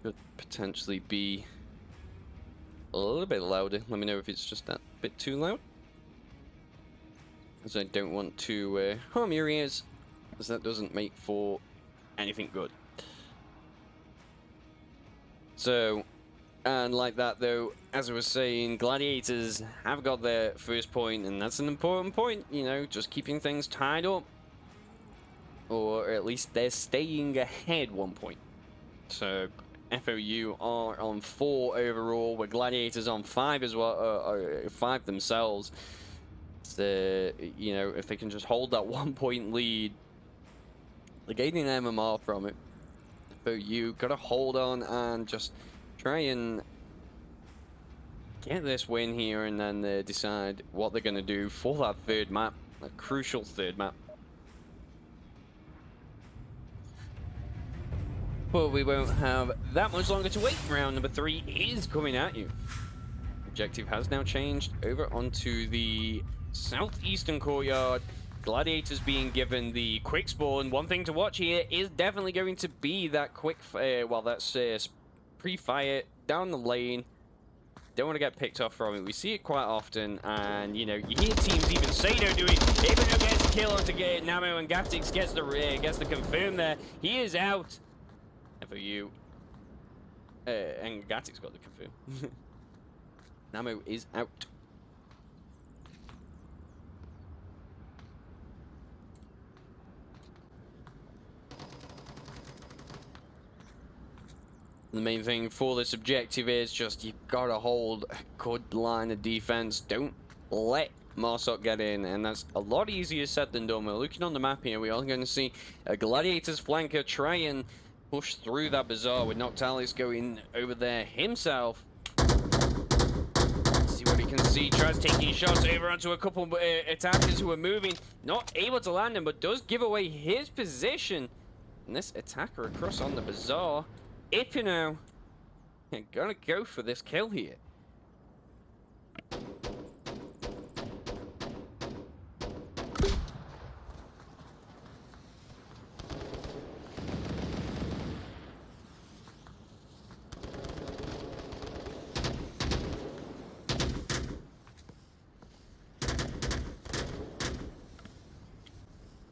Should potentially be a little bit louder. Let me know if it's just that bit too loud, as I don't want to harm your ears, as that doesn't make for anything good. So, and like that though, as I was saying, Gladiators have got their first point, and that's an important point, you know, just keeping things tied up. Or at least they're staying ahead 1 point. So, FOU are on 4 overall, with Gladiators on 5 as well, 5 themselves. So, you know, if they can just hold that 1 point lead, they're gaining MMR from it. FOU gotta hold on and just try and get this win here, and then decide what they're gonna do for that third map, a crucial third map. But we won't have that much longer to wait. Round number 3 is coming at you. Objective has now changed over onto the southeastern courtyard. Gladiators being given the quick spawn. One thing to watch here is definitely going to be that quick, that's pre-fire down the lane. Don't want to get picked off from it. We see it quite often, and you know, you hear teams even say don't do it. Ibano gets a kill onto Namo, and Gatix gets the confirm there. He is out. FOU. And Gatix got the confirm. Namo is out. The main thing for this objective is just you've got to hold a good line of defense. Don't let Marsok get in, and that's a lot easier said than done. We're looking on the map here. We are going to see a Gladiators flanker try and push through that bazaar, with Noctalis going over there himself. See what he can see. Tries taking shots over onto a couple attackers who are moving. Not able to land him, but does give away his position. And this attacker across on the bazaar, Ipino, gonna go for this kill here.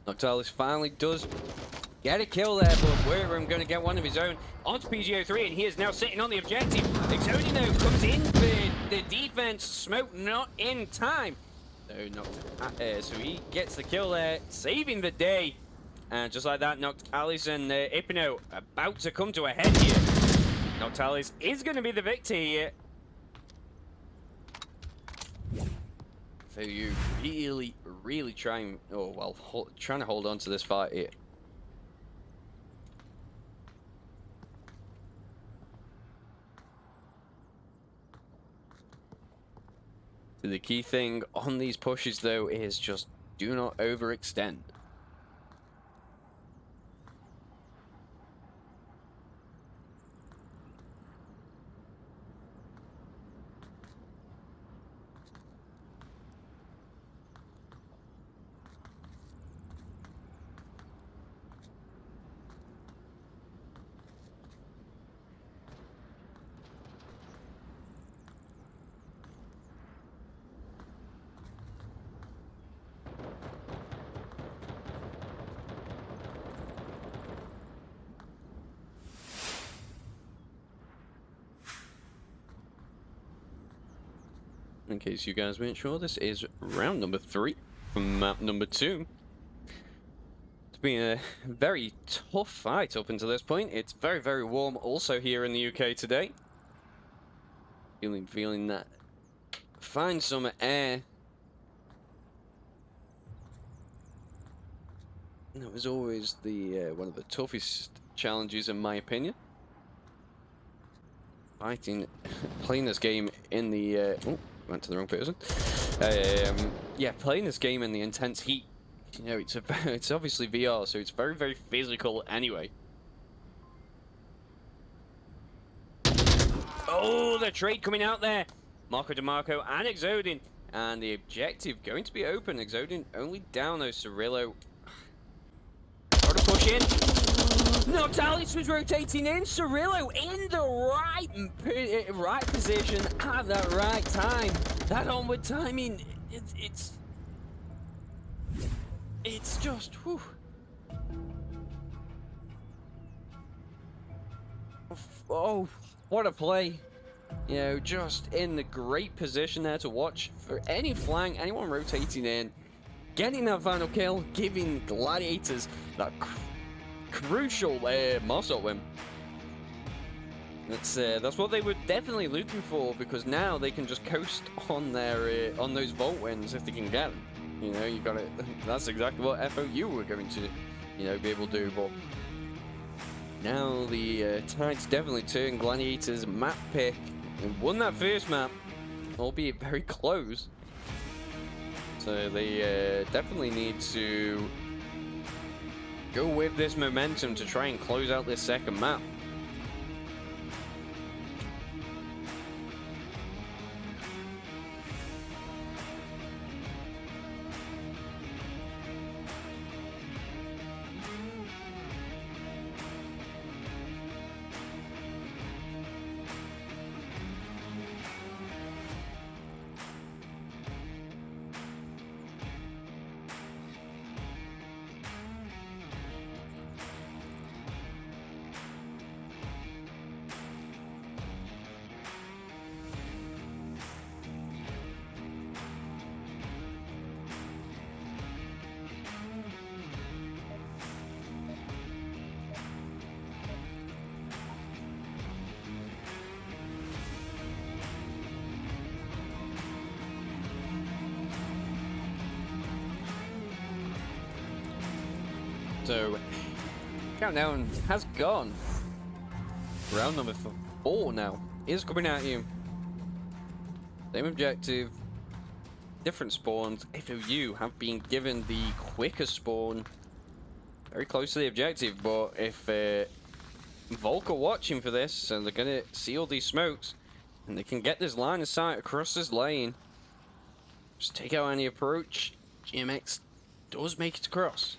Noctalis finally does get a kill there, but Worm going to get one of his own onto PGO3, and he is now sitting on the objective. Exodino comes in for the defense, smoke not in time. So he gets the kill there, saving the day. And just like that, Noctalis and Ipino about to come to a head here. Noctalis is going to be the victor here. So you really trying to hold on to this fight here. So the key thing on these pushes though is just do not overextend. In case you guys weren't sure, this is round number 3 from map number 2. It's been a very tough fight up until this point. It's very warm also here in the UK today. Feeling that fine summer air. And that was always the one of the toughest challenges in my opinion. Playing this game in the went to the wrong person. Yeah, playing this game in the intense heat. You know, it's obviously VR, so it's very physical anyway. Oh, the trade coming out there. Marco DeMarco and Exodin, and the objective going to be open. Exodin only down though. Cirillo got to push pushing. Noctalis was rotating in. Cirillo in the right position at that right time. That onward timing, it's just, whew. Oh, what a play. You know, just in the great position there to watch for any flank, anyone rotating in, getting that final kill, giving Gladiators that crucial Marshal win. That's what they were definitely looking for, because now they can just coast on their on those vault wins if they can get them. You know, you got it. That's exactly what FOU were going to, you know, be able to do. But now the tide's definitely turned. Gladiators map pick and won that first map, albeit very close. So they definitely need to go with this momentum to try and close out this second map. So, countdown has gone. Round number 4 now is coming at you. Same objective, different spawns. FOU have been given the quicker spawn, very close to the objective, but if Volk are watching for this, and they're going to see all these smokes, and they can get this line of sight across this lane, just take out any approach, GMX does make it across.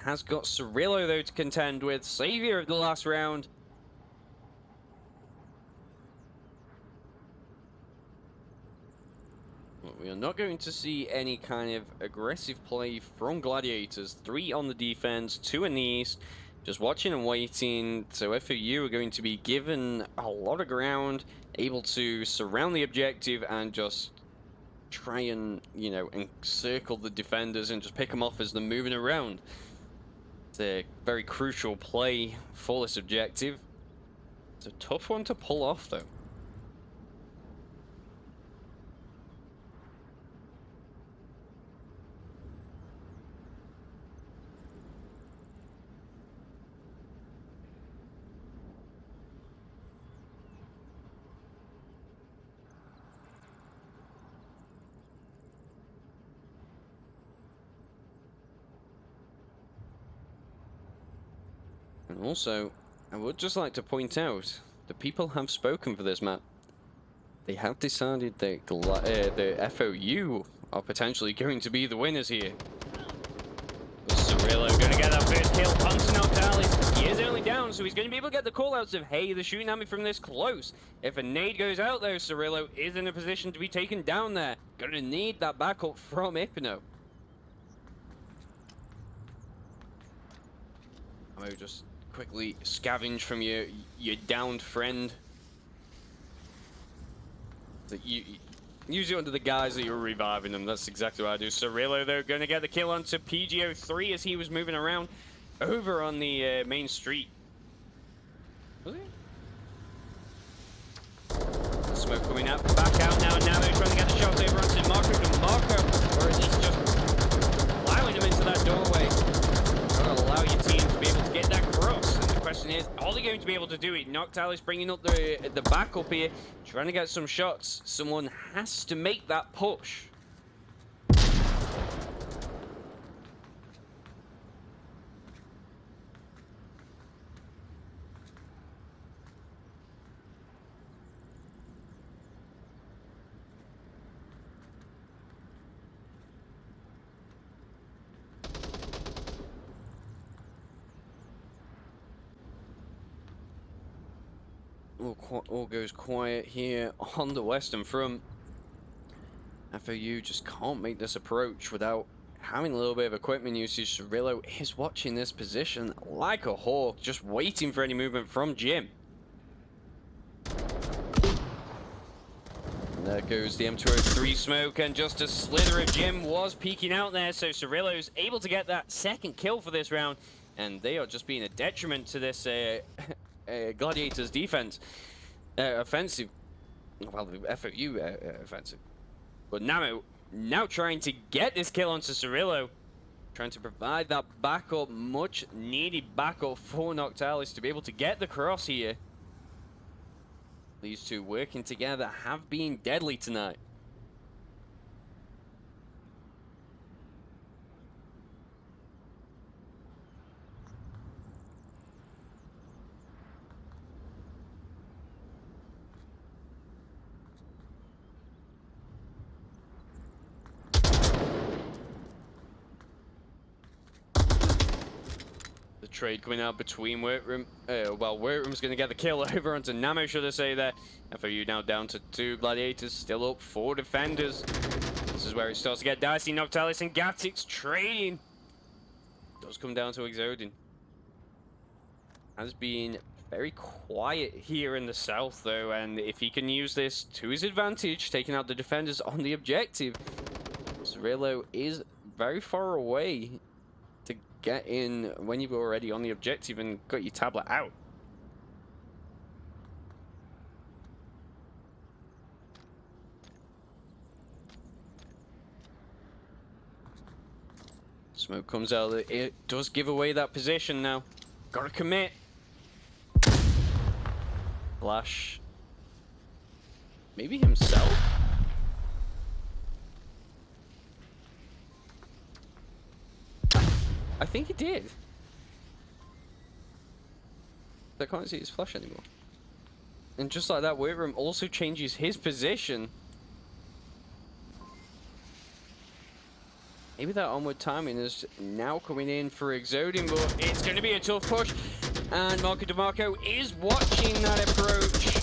Has got Cirillo, though, to contend with. Savior of the last round. Well, we are not going to see any kind of aggressive play from Gladiators. 3 on the defense, 2 in the east. Just watching and waiting. So FOU are going to be given a lot of ground, able to surround the objective and just try and, you know, encircle the defenders and just pick them off as they're moving around. It's a very crucial play for this objective. It's a tough one to pull off, though. And also, I would just like to point out, the people have spoken for this map. They have decided that the FOU are potentially going to be the winners here. Cirillo going to get that first kill, punching out Dallas. He is only down, so he's going to be able to get the callouts of, hey, they're shooting at me from this close. If a nade goes out, though, Cirillo is in a position to be taken down there. Going to need that backup from Hypno. I'm just quickly scavenge from your downed friend. That you use it under the guise that you're reviving them. That's exactly what I do. Cirillo, though, going to get the kill onto PGO3 as he was moving around over on the main street. Was he? The smoke coming out, back out now, and now they're trying to get the shots over onto Marco, or at least just allowing him into that doorway. Gotta allow your team to be able to get that cross. And the question is, are they going to be able to do it? Noctalis bringing up the backup here, trying to get some shots. Someone has to make that push. all goes quiet here on the Western Front. FOU just can't make this approach without having a little bit of equipment usage. Cirillo is watching this position like a hawk, just waiting for any movement from Jim. And there goes the M203 smoke, and just a slither of Jim was peeking out there, so Cirillo's able to get that second kill for this round, and they are just being a detriment to this Gladiators defense. Offensive. Well, the FOU offensive. But now trying to get this kill onto Cirillo. Trying to provide that backup, much needed backup for Noctalis to be able to get the cross here. These two working together have been deadly tonight. Trade coming out between Workroom. Well, Workroom's going to get the kill over onto Namo, should I say there. FOU now down to 2 Gladiators, still up 4 defenders. This is where it starts to get dicey. Noctalis and Gatix trading. Does come down to Exodin. Has been very quiet here in the south, though, and if he can use this to his advantage, taking out the defenders on the objective, Cirillo is very far away to get in when you've already on the objective and got your tablet out. Smoke comes out. It does give away that position now. Gotta commit. Flash. Maybe himself? I think he did. I can't see his flash anymore. And just like that, Workroom also changes his position. Maybe that onward timing is now coming in for Exodin, but it's going to be a tough push. And Marco DeMarco is watching that approach.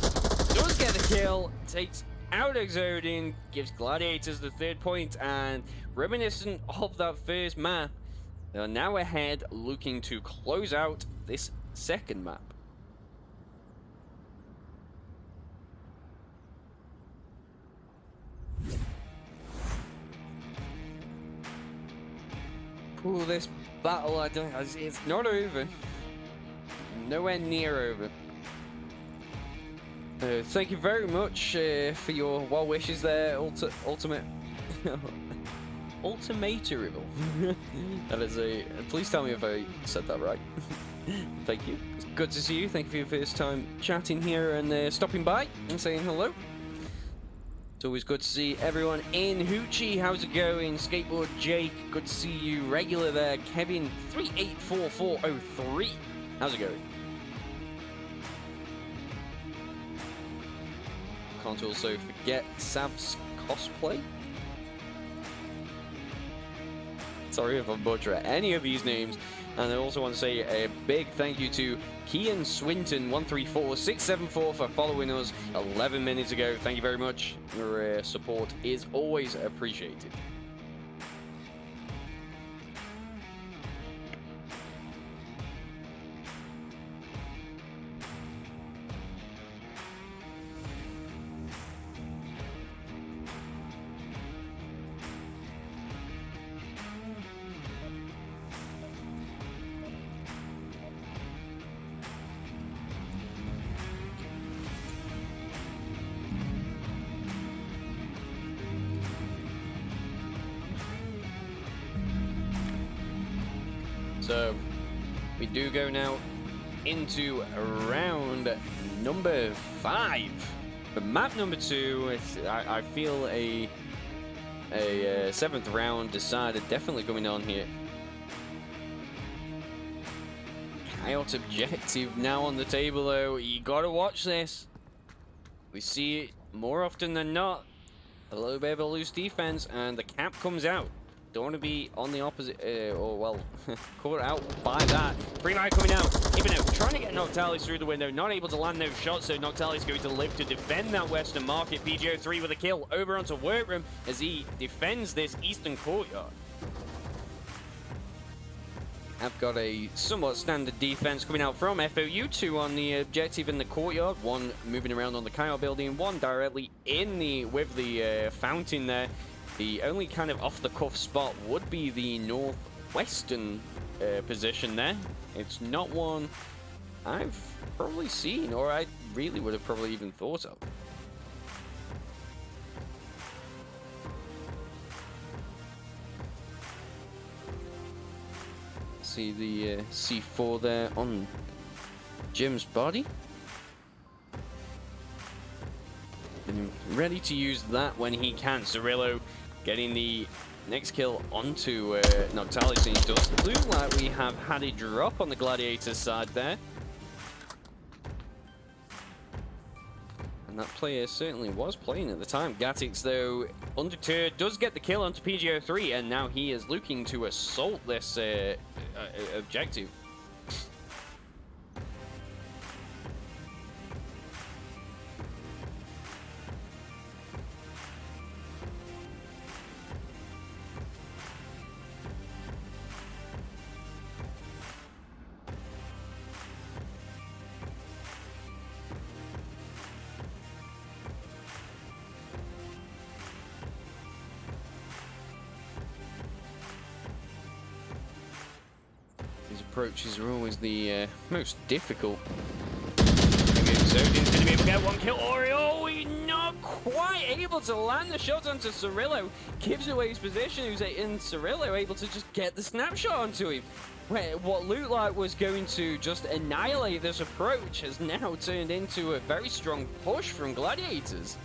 Does get the kill, takes out Exodin, gives Gladiators the 3rd point, and reminiscent of that first map, they are now ahead, looking to close out this 2nd map. Ooh, this battle, it's not over. Nowhere near over. Thank you very much for your well wishes there, Ultimate. Ultimator. That is a. Please tell me if I said that right. Thank you. It's good to see you. Thank you for your first time chatting here and stopping by and saying hello. It's always good to see everyone in Hoochie. How's it going? Skateboard Jake, good to see you. Regular there. Kevin 384403. How's it going? Can't also forget Sab's cosplay. Sorry if I'm butchering any of these names. And I also want to say a big thank you to Kian Swinton 134674 for following us 11 minutes ago. Thank you very much. Your support is always appreciated. So we do go now into round number 5. But map number 2, I feel a 7th round decided definitely coming on here. Coyote objective now on the table though. You gotta watch this. We see it more often than not. A little bit of a loose defense and the cap comes out. Don't want to be on the opposite, or well, caught out by that. Primo coming out. Ibano trying to get Noctalis through the window, not able to land those shots, so Noctalis going to live to defend that Western Market. PGO3 with a kill over onto Workroom as he defends this Eastern Courtyard. I've got a somewhat standard defense coming out from FOU, 2 on the objective in the courtyard, 1 moving around on the Kyle building, 1 directly in the with the fountain there. The only kind of off-the-cuff spot would be the northwestern position there. It's not one I've probably seen, or I really would have probably even thought of. See the C4 there on Jim's body. And ready to use that when he can. Cirillo getting the next kill onto Noctalis, and it does look like we have had a drop on the Gladiators side there. And that player certainly was playing at the time. Gatix, though, undeterred, does get the kill onto PGO3, and now he is looking to assault this objective. Approaches are always the most difficult. Zodian's going to be able to get 1 kill. Oh, he's not quite able to land the shot onto Cirillo. Gives away his position, and Cirillo able to just get the snapshot onto him. Where what looked like was going to just annihilate this approach has now turned into a very strong push from Gladiators.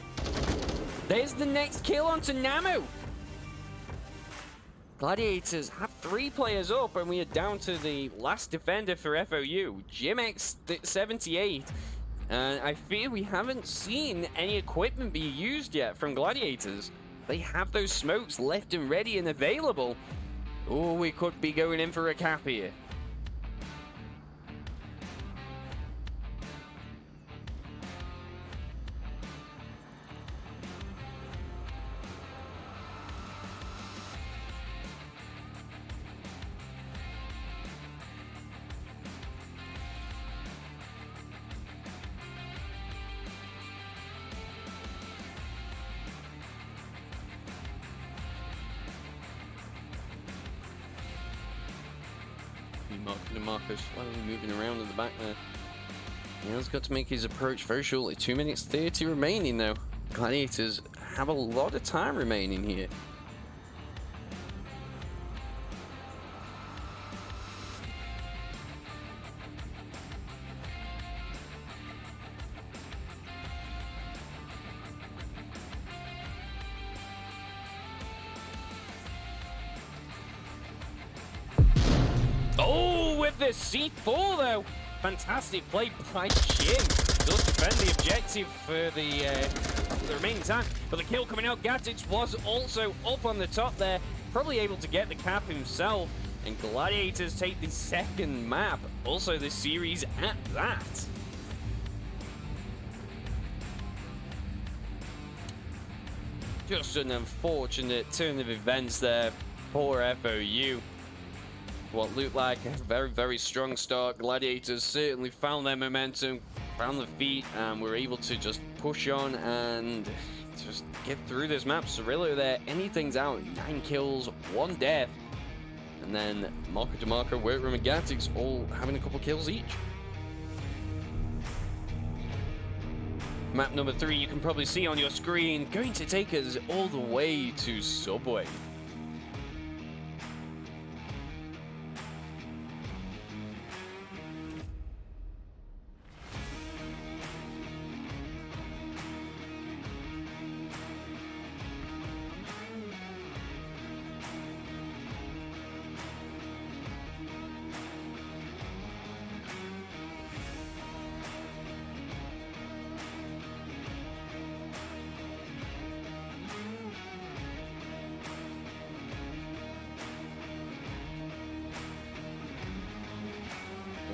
There's the next kill onto Namu. Gladiators have 3 players up, and we are down to the last defender for FOU, Jimx78. And I fear we haven't seen any equipment be used yet from Gladiators. They have those smokes left and ready and available. Oh, we could be going in for a cap here. Marcos slowly moving around in the back there. He's got to make his approach very shortly. 2 minutes 30 remaining though. Gladiators have a lot of time remaining here. The C4 though, fantastic play by Jim. Does defend the objective for the remaining time, but the kill coming out. Gatix was also up on the top there, probably able to get the cap himself, and Gladiators take the 2nd map, also this series at that. Just an unfortunate turn of events there for FOU. What looked like a very, very strong start. Gladiators certainly found their momentum, found the feet, and were able to just push on and just get through this map. Cirillo there, anything's out. 9 kills, 1 death. And then Marco DeMarco, Workroom, and Gatix all having a couple kills each. Map number 3, you can probably see on your screen, going to take us all the way to Subway.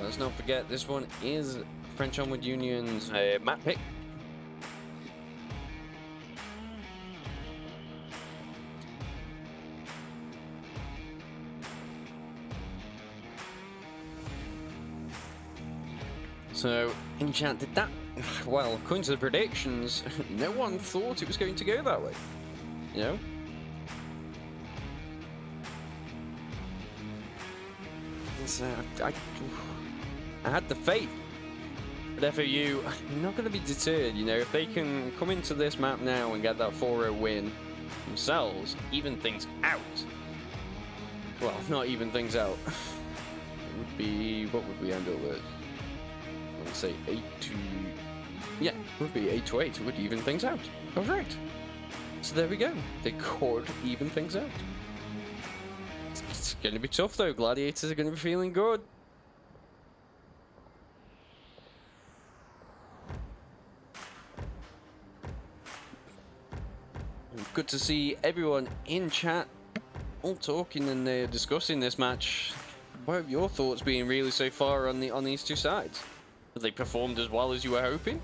let's not forget, this one is French Onward Union's map pick. So, in chat, did that... Well, according to the predictions, no one thought it was going to go that way. You know? So, I had the faith. But FAU, I'm not going to be deterred, you know? If they can come into this map now and get that 4-0 win themselves, even things out. Well, not even things out. It would be... What would we end up with? Let's say 8 to... Yeah, it would be 8 to 8. It would even things out. I was right. So there we go. They could even things out. It's going to be tough though. Gladiators are going to be feeling good. Good to see everyone in chat all talking and discussing this match. What have your thoughts been really so far on these two sides? Have they performed as well as you were hoping?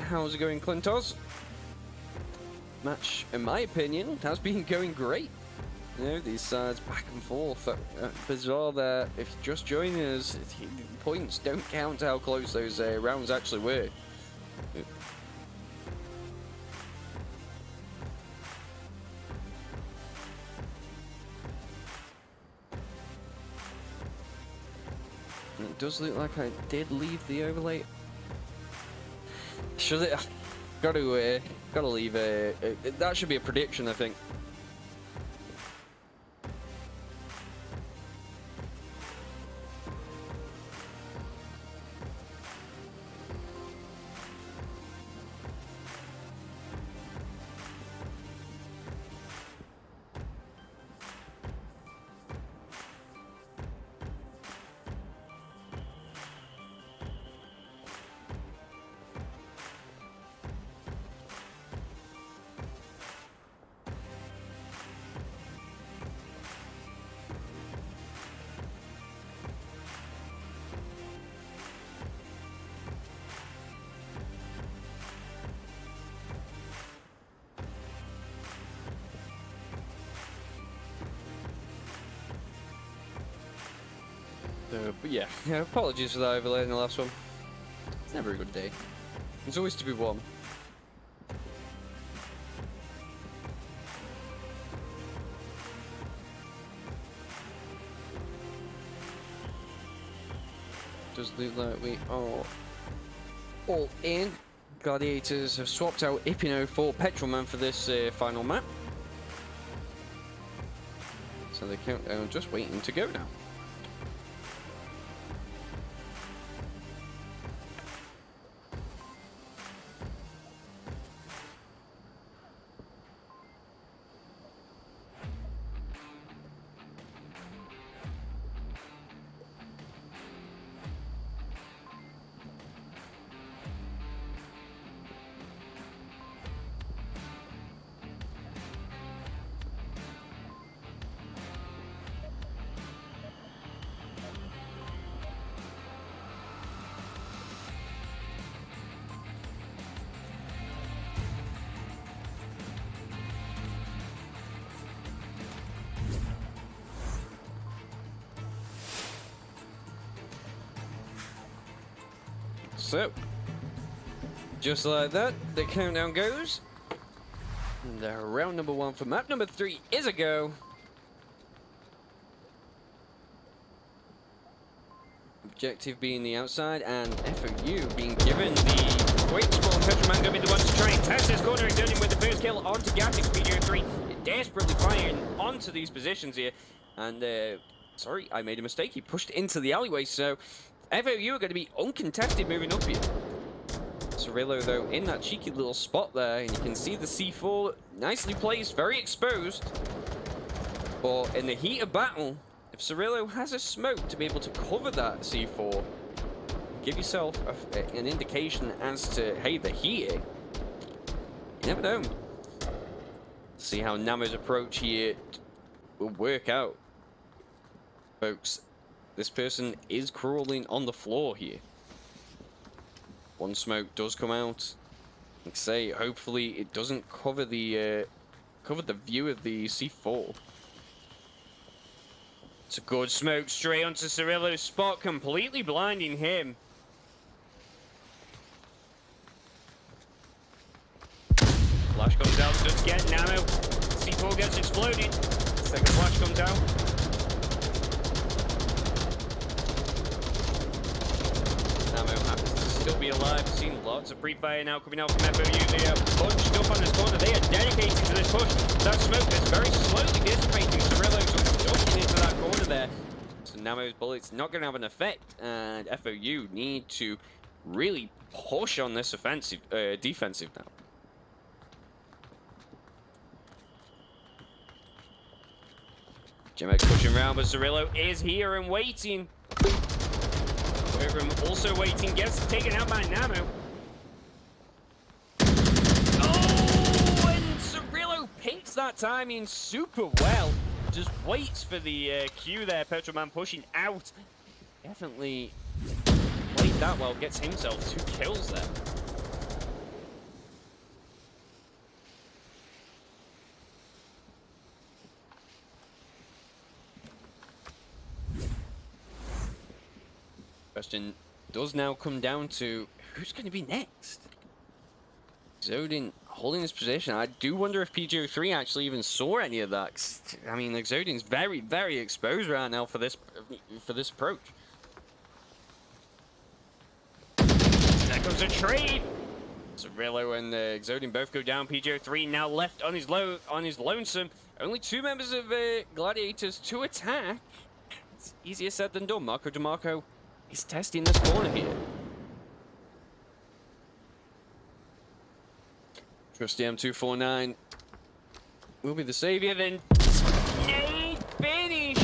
How's it going, Clintos? Match, in my opinion, has been going great. You know, these sides back and forth. Bizarre that if you just join us, points don't count how close those rounds actually were. It does look like I did leave the overlay. Should it? Gotta leave that should be a prediction, I think. But yeah, apologies for that overlay in the last one. It's never a good day. It's always to be won. Does look like we are all in. Gladiators have swapped out Ipino for Petrolman for this final map. So the countdown just waiting to go now. So, just like that, the countdown goes. And round number 1 for map number 3 is a go. Objective being the outside, and FOU being given the quick spawn. Petrolman going to be the one to try and test this corner and with the first kill onto Gattic. PGO3 desperately firing onto these positions here. And, sorry, I made a mistake. He pushed into the alleyway, so FOU are going to be uncontested moving up here. Cirillo, though, in that cheeky little spot there, and you can see the C4 nicely placed, very exposed. But in the heat of battle, if Cirillo has a smoke to be able to cover that C4, give yourself an indication as to, hey, they're here. You never know. See how Namo's approach here will work out. Folks, this person is crawling on the floor here. One smoke does come out. Like I say, hopefully it doesn't cover the view of the C4. It's a good smoke straight onto Cirillo's spot, completely blinding him. Flash comes out, does get Namo. C4 gets exploded. Second flash comes out. Namo happens to still be alive. Seen lots of pre-fire now coming out from FOU. They are bunched up on this corner. They are dedicated to this push. That smoke is very slowly dissipating. Cirillo's jumping into that corner there. So Namo's bullet's not going to have an effect, and FOU need to really push on this defensive now. Jemek pushing around, but Cirillo is here and waiting. Overham also waiting, gets taken out by Namo. Oh, and Cirillo picks that timing super well. Just waits for the cue there. Petroman pushing out. Definitely played that well, gets himself 2 kills there. Question does now come down to who's going to be next. Exodin holding his position. I do wonder if PGO3 actually even saw any of that. I mean, Exodin's very, very exposed right now for this approach. There comes a trade. Cirillo and Exodin both go down. PGO3 now left on his lonesome. Only 2 members of Gladiators to attack. It's easier said than done. Marco DeMarco is testing this corner here. Trusty M249 will be the savior. Then a finish.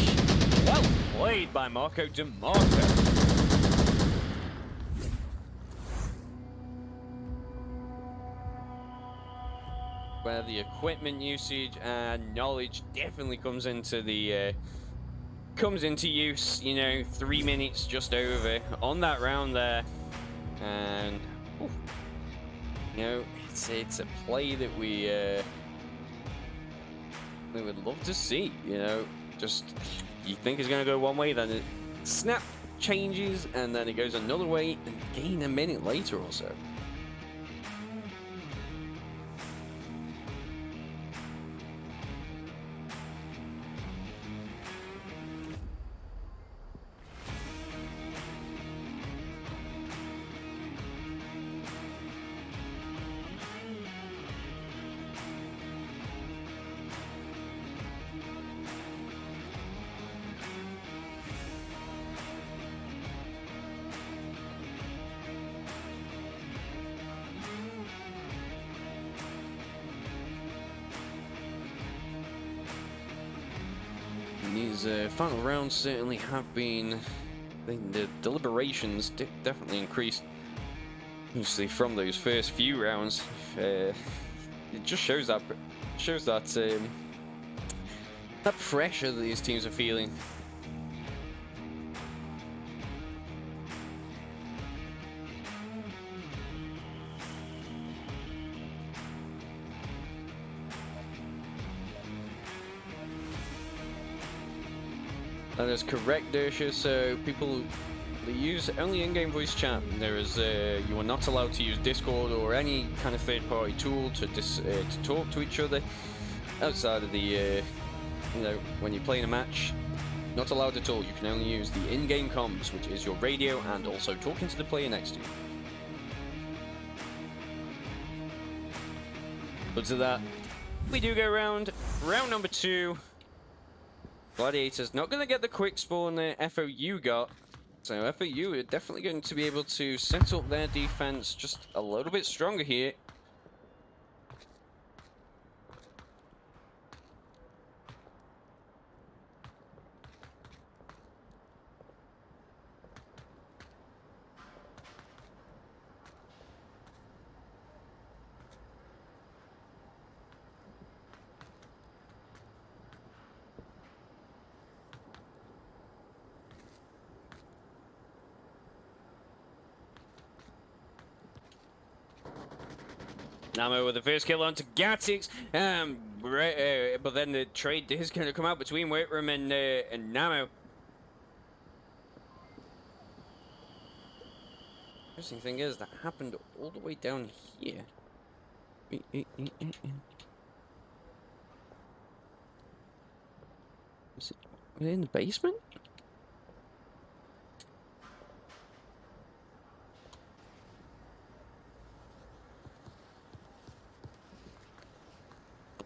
Well played by Marco DeMarco. Where the equipment usage and knowledge definitely comes into use. You know, 3 minutes just over on that round there, and oof, you know, it's a play that we would love to see. You know, just you think it's gonna go one way, then it snap changes, and then it goes another way, and gain a minute later or so. These final rounds certainly have been, I think the deliberations definitely increased, obviously, from those first few rounds. It just shows that that pressure that these teams are feeling. That is correct, Dersha. So people, they use only in-game voice chat. There is you are not allowed to use Discord or any kind of third-party tool to talk to each other outside of the you know, when you're playing a match. Not allowed at all. You can only use the in-game comms, which is your radio and also talking to the player next to you. But to that, we do go round number 2. Gladiators not going to get the quick spawn that FOU got. So FOU are definitely going to be able to set up their defense just a little bit stronger here. Namo with the first kill onto Gatix. But then the trade is going to come out between Whitram and Namo. Interesting thing is that happened all the way down here. Was it in the basement?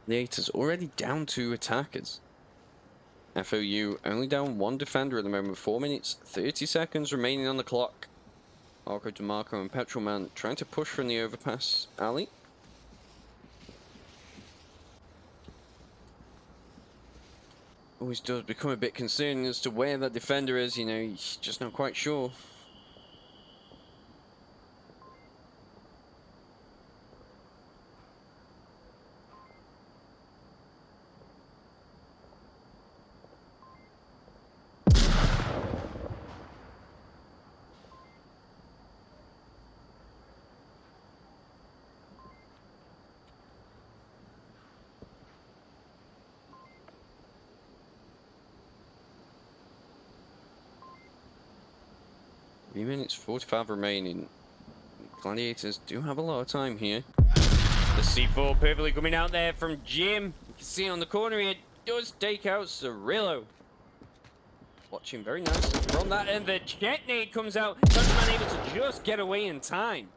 Gladiators already down 2 attackers. FOU only down 1 defender at the moment. 4 minutes, 30 seconds remaining on the clock. Marco DeMarco and Petrolman trying to push from the overpass alley. Always does become a bit concerning as to where that defender is, you know, he's just not quite sure. Three minutes 45 remaining. Gladiators do have a lot of time here. The C4 perfectly coming out there from Jim. You can see on the corner here, does take out Cirillo. Watching very nicely from that, and the jet nade comes out. Touchman able to just get away in time.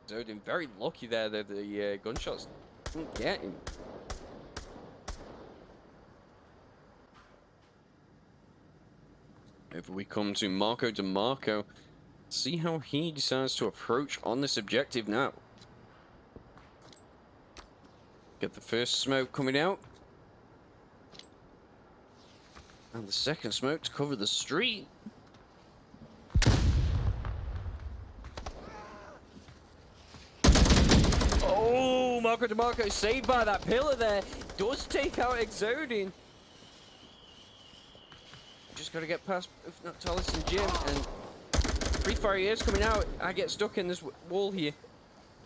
Zodin very lucky there that the gunshots didn't get him. If we come to Marco DeMarco, see how he decides to approach on this objective now. Get the first smoke coming out. And the second smoke to cover the street. Oh, Marco DeMarco saved by that pillar there. Does take out Exoding. Just gotta get past, if not Talis and Jim, and Free Fire is coming out. I get stuck in this wall here.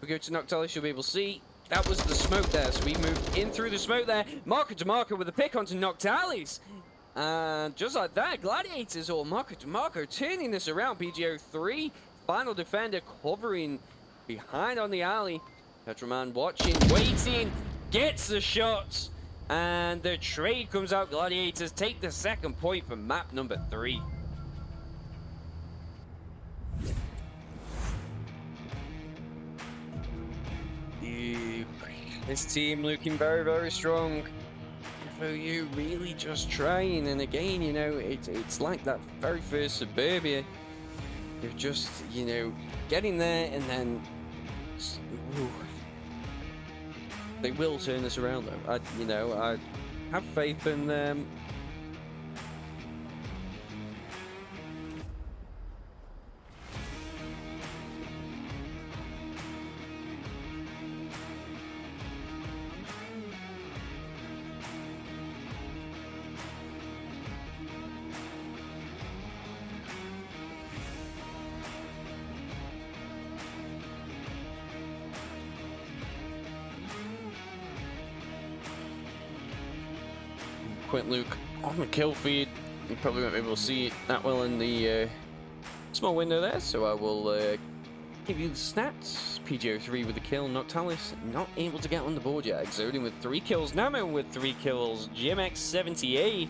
We go to Noctalis, you'll be able to see. That was the smoke there, so we moved in through the smoke there. Marco DeMarco with a pick onto Noctalis. And just like that, Gladiators or Marco DeMarco turning this around. PGO3, final defender covering behind on the alley. Petroman watching, waiting, gets the shots. And the trade comes out. Gladiators take the second point for map number 3. This team looking very, very strong. FOU really just trying, and again, you know, it's like that very first Suburbia. They're just, you know, getting there, and then ooh, they will turn this around though. I have faith in them. Quint Luke on the kill feed. You probably won't be able to see it that well in the small window there, so I will give you the stats. PGO3 with a kill, Noctalis not able to get on the board yet. Exoding with 3 kills, Namo with 3 kills, GMX78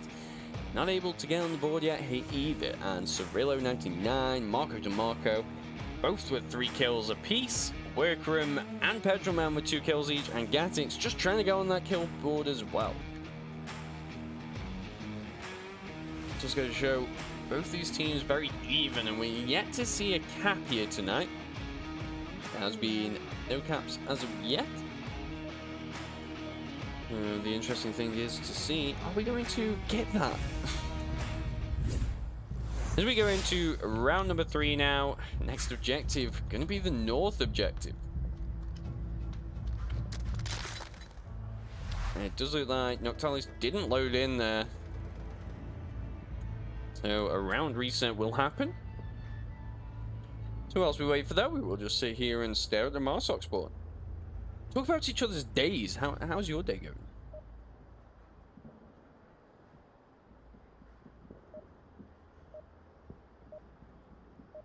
not able to get on the board yet either, and Cirillo99, Marco DeMarco both with 3 kills apiece. Workroom and Petrolman with 2 kills each, and Gatix just trying to go on that kill board as well. Just going to show both these teams very even, and we're yet to see a cap here tonight. There has been no caps as of yet. The interesting thing is to see, are we going to get that? As we go into round number 3 now, next objective going to be the north objective. And it does look like Noctalis didn't load in there. So a round reset will happen. whilst we wait for that, we will just sit here and stare at the Marsoc board. Talk about each other's days. How's your day going?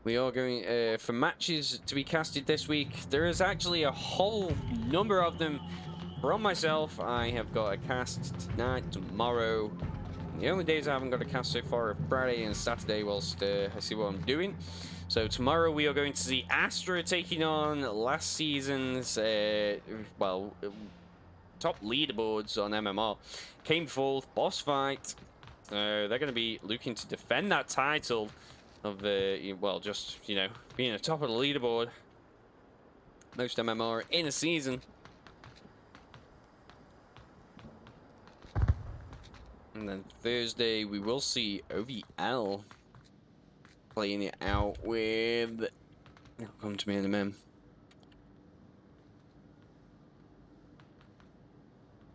We are going for matches to be casted this week. There is actually a whole number of them. From myself, I have got a cast tonight, tomorrow. The only days I haven't got a cast so far are Friday and Saturday, whilst I see what I'm doing. So tomorrow we are going to see Astra taking on last season's, top leaderboards on MMR. Came fourth, boss fight. They're going to be looking to defend that title of, just, you know, being at the top of the leaderboard. Most MMR in a season. And then Thursday, we will see OVL playing it out with... It'll come to me in a minute.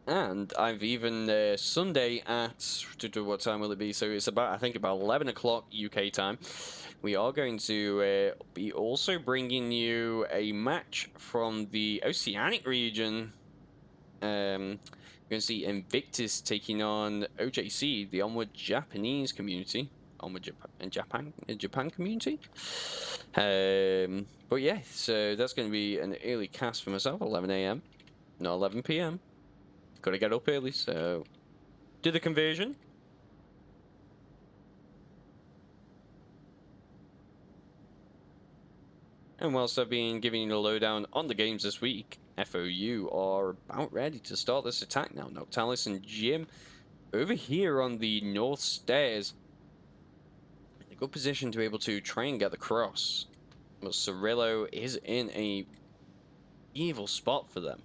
And I've even Sunday at... what time will it be? So it's about, I think, about 11 o'clock UK time. We are going to be also bringing you a match from the Oceanic region. We're going to see Invictus taking on OJC, the Onward Japanese community. Onward Japan community. But yeah, so that's going to be an early cast for myself, 11 AM, not 11 PM. Got to get up early, so do the conversion. And whilst I've been giving you the lowdown on the games this week, FOU are about ready to start this attack now. Noctalis and Jim over here on the north stairs. In a good position to be able to try and get the cross. But Cirillo is in a evil spot for them.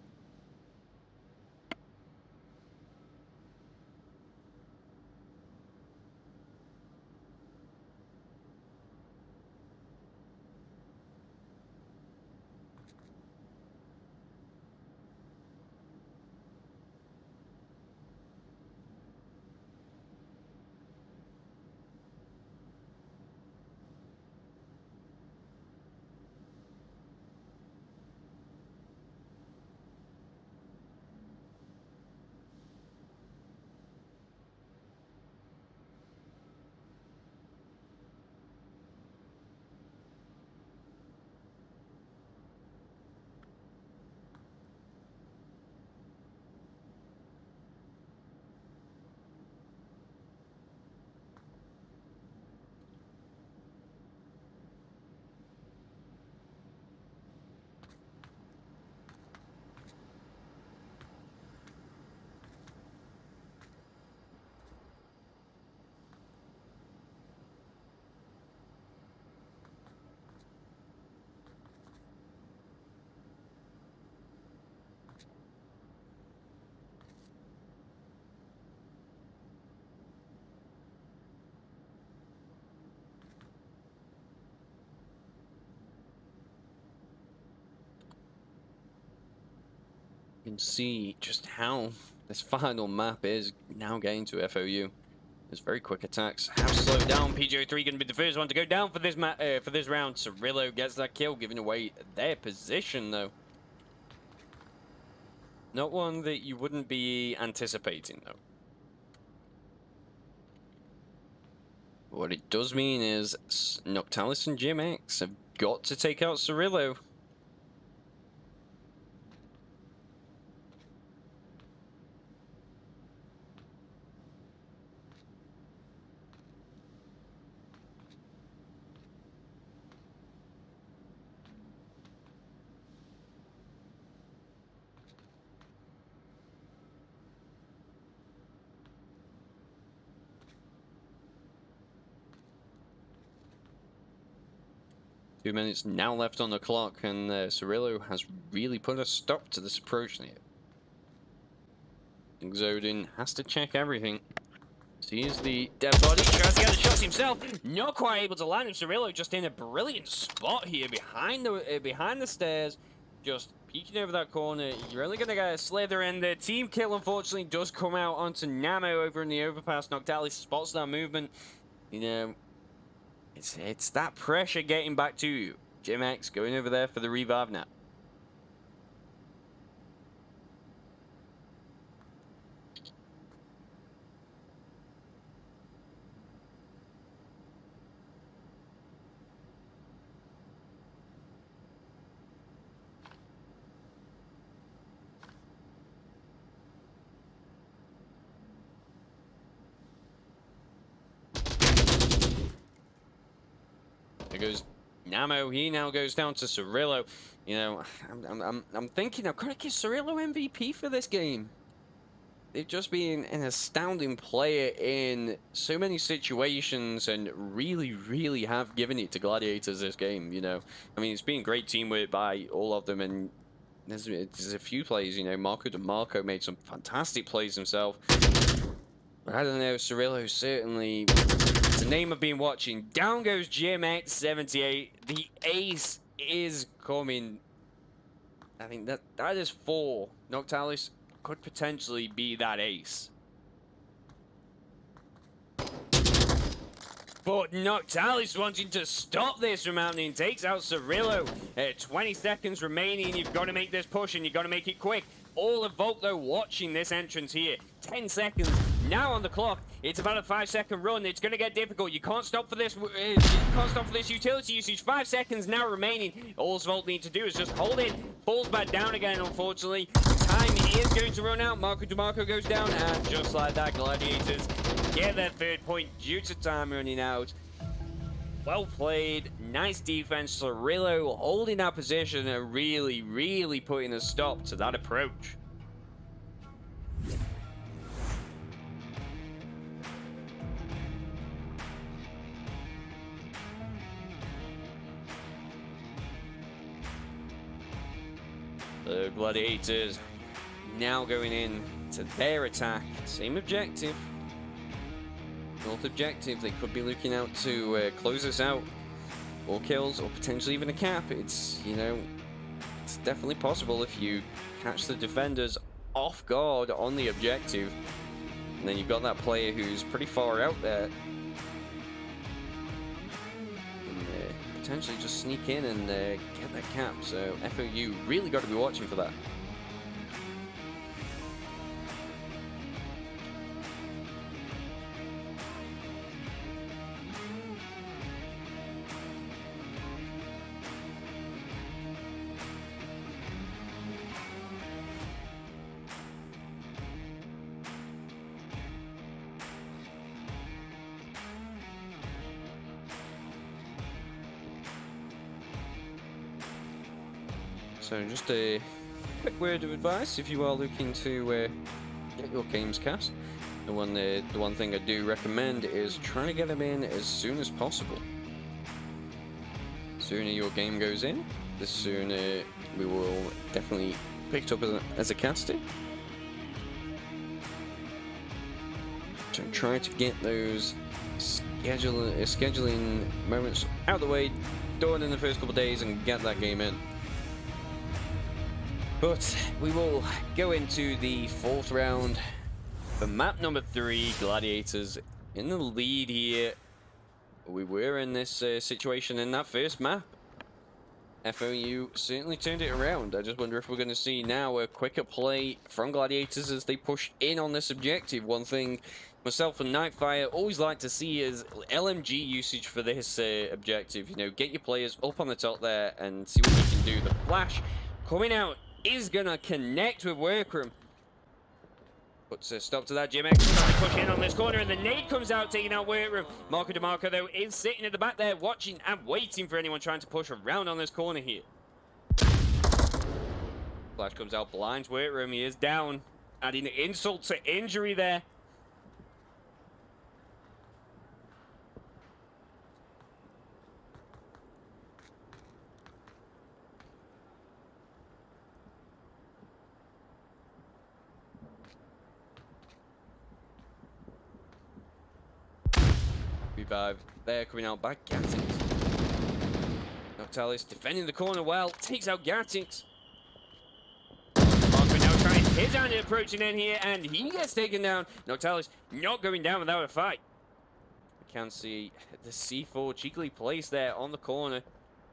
You can see just how this final map is now getting to FOU. There's very quick attacks. Have slowed down. PGO3 going to be the first one to go down for this round. Cirillo gets that kill, giving away their position though. Not one that you wouldn't be anticipating though. What it does mean is Noctalis and Jim X have got to take out Cirillo. 2 minutes now left on the clock, and Cirillo has really put a stop to this approach here. Xodin has to check everything. Sees the dead body, tries to get the shots himself. Not quite able to land him. Cirillo just in a brilliant spot here behind the stairs, just peeking over that corner. You're only going to get a slither, and the team kill unfortunately does come out onto Namo over in the overpass. Noctalis spots that movement. You know, it's that pressure getting back to you. Jim X going over there for the revive now. There goes Namo. He now goes down to Cirillo. You know, I'm thinking I've got to give Cirillo MVP for this game. They've just been an astounding player in so many situations and really have given it to Gladiators this game, you know. I mean, it's been great teamwork by all of them, and there's a few plays, you know. Marco DeMarco made some fantastic plays himself. But I don't know, Cirillo certainly, it's a name I've been watching. Down goes GMX78. The ace is coming. I think that is 4. Noctalis could potentially be that ace. But Noctalis wanting to stop this from happening, takes out Cirillo. 20 seconds remaining, you've got to make this push and you've got to make it quick. All of Volk though watching this entrance here. 10 seconds now on the clock. It's about a 5-second run. It's going to get difficult. You can't stop for this. You can't stop for this utility usage. 5 seconds now remaining. All Volt need to do is just hold it. Falls back down again, unfortunately. Time is going to run out. Marco DeMarco goes down, and just like that, Gladiators get their 3rd point due to time running out. Well played. Nice defense. Cirillo holding that position and really putting a stop to that approach. The Gladiators now going in to their attack. Same objective. North objective. They could be looking out to close this out. 4 kills or potentially even a cap. It's, you know, it's definitely possible if you catch the defenders off guard on the objective. And then you've got that player who's pretty far out there. Potentially just sneak in and get that cap. So FOU really got to be watching for that. So just a quick word of advice if you are looking to get your games cast. The one thing I do recommend is try to get them in as soon as possible. The sooner your game goes in, the sooner we will definitely pick it up as a caster. So try to get those scheduling moments out of the way, done in the first couple of days, and get that game in. But we will go into the 4th round for map number 3. Gladiators in the lead here. We were in this situation in that first map. FOU certainly turned it around. I just wonder if we're going to see now a quicker play from Gladiators as they push in on this objective. One thing myself and Nightfire always like to see is LMG usage for this objective. You know, get your players up on the top there and see what you can do. The flash coming out is gonna connect with Workroom. Puts a stop to that. GMX trying to push in on this corner, and the nade comes out, taking out Workroom. Marco DeMarco, though, is sitting at the back there, watching and waiting for anyone trying to push around on this corner here. Flash comes out, blinds Workroom. He is down, adding insult to injury there. Revive there, coming out by Gatix. Noctalis defending the corner well, takes out Gatix. Marco now trying his hand approaching in here, and he gets taken down. Noctalis not going down without a fight. We can see the C4 cheekily placed there on the corner.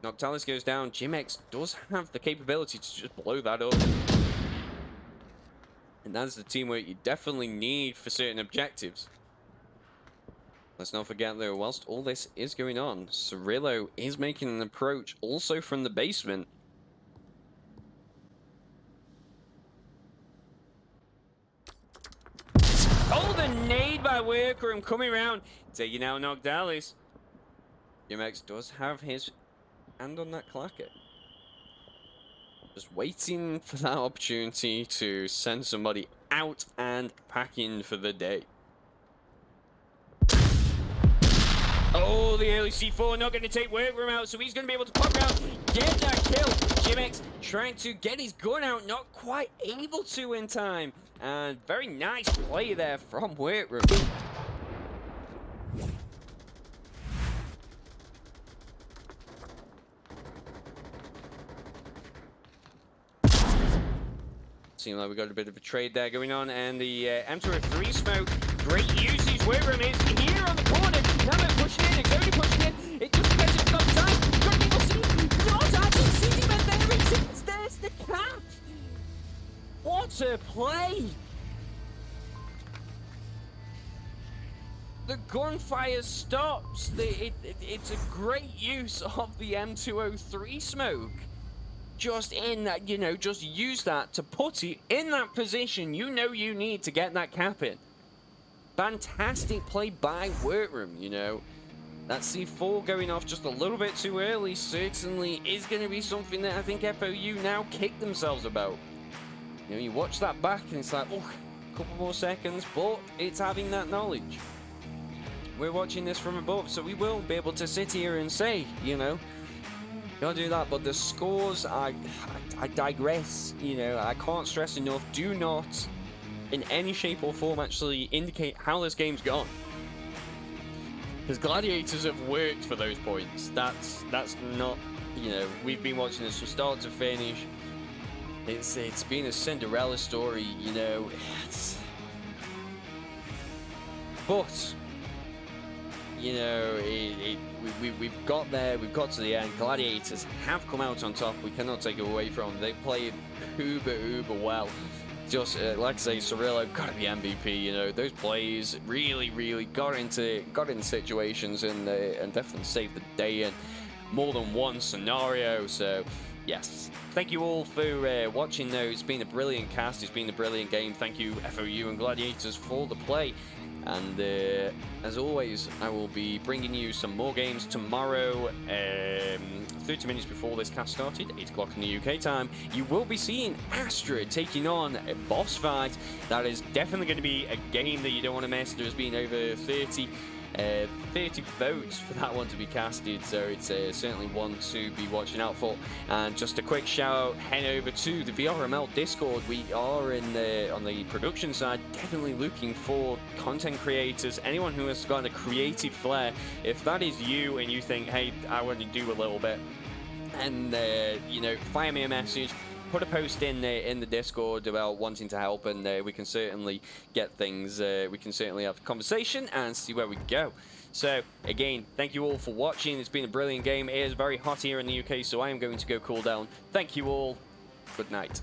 Noctalis goes down. Jimex does have the capability to just blow that up. And that's the teamwork you definitely need for certain objectives. Let's not forget, though, whilst all this is going on, Cirillo is making an approach also from the basement. Oh, the nade by Workroom coming around. Taking out Noctalis. Jimex does have his hand on that clacker. Just waiting for that opportunity to send somebody out and packing for the day. Oh, the early C4 not going to take Workroom out, so he's going to be able to pop out, get that kill. Jimex trying to get his gun out, not quite able to in time. And very nice play there from Workroom. Seems like we got a bit of a trade there going on, and the M203 smoke, great usage. Workroom is here on the corner. Now they're pushing in, Exodi pushing in. It just depends if it's got time. Got people see, not actually seeing, but there it is. There's the cap. What a play! The gunfire stops. It's a great use of the M203 smoke. Just in that, you know, just use that to put it in that position you know you need to get that cap in. Fantastic play by Workroom, you know. That C4 going off just a little bit too early certainly is going to be something that I think FOU now kick themselves about. You know, you watch that back and it's like, oh, a couple more seconds, but it's having that knowledge. We're watching this from above, so we will be able to sit here and say, you know, gotta do that, but the scores, I digress, you know, I can't stress enough, do not in any shape or form actually indicate how this game's gone. Because Gladiators have worked for those points. That's not, you know, we've been watching this from start to finish. It's been a Cinderella story, you know. But you know, we've got there, we've got to the end. Gladiators have come out on top. We cannot take it away from them. They played uber well. Just like I say, Cirillo got to be MVP. You know, those plays really got into situations and definitely saved the day in more than one scenario. So yes, thank you all for watching. Though it's been a brilliant cast, it's been a brilliant game. Thank you FOU and Gladiators for the play. And as always, I will be bringing you some more games tomorrow, 30 minutes before this cast started, 8 o'clock in the UK time. You will be seeing Astra taking on a boss fight. That is definitely going to be a game that you don't want to miss. There's been over 30 votes for that one to be casted, so it's certainly one to be watching out for. And just a quick shout out, head over to the VRML Discord. We are on the production side definitely looking for content creators, anyone who has got a creative flair. If that is you and you think, hey, I want to do a little bit, and you know, fire me a message. Put a post in the Discord about wanting to help, and we can certainly get things, we can certainly have a conversation and see where we go. So, again, thank you all for watching. It's been a brilliant game. It is very hot here in the UK, so I am going to go cool down. Thank you all. Good night.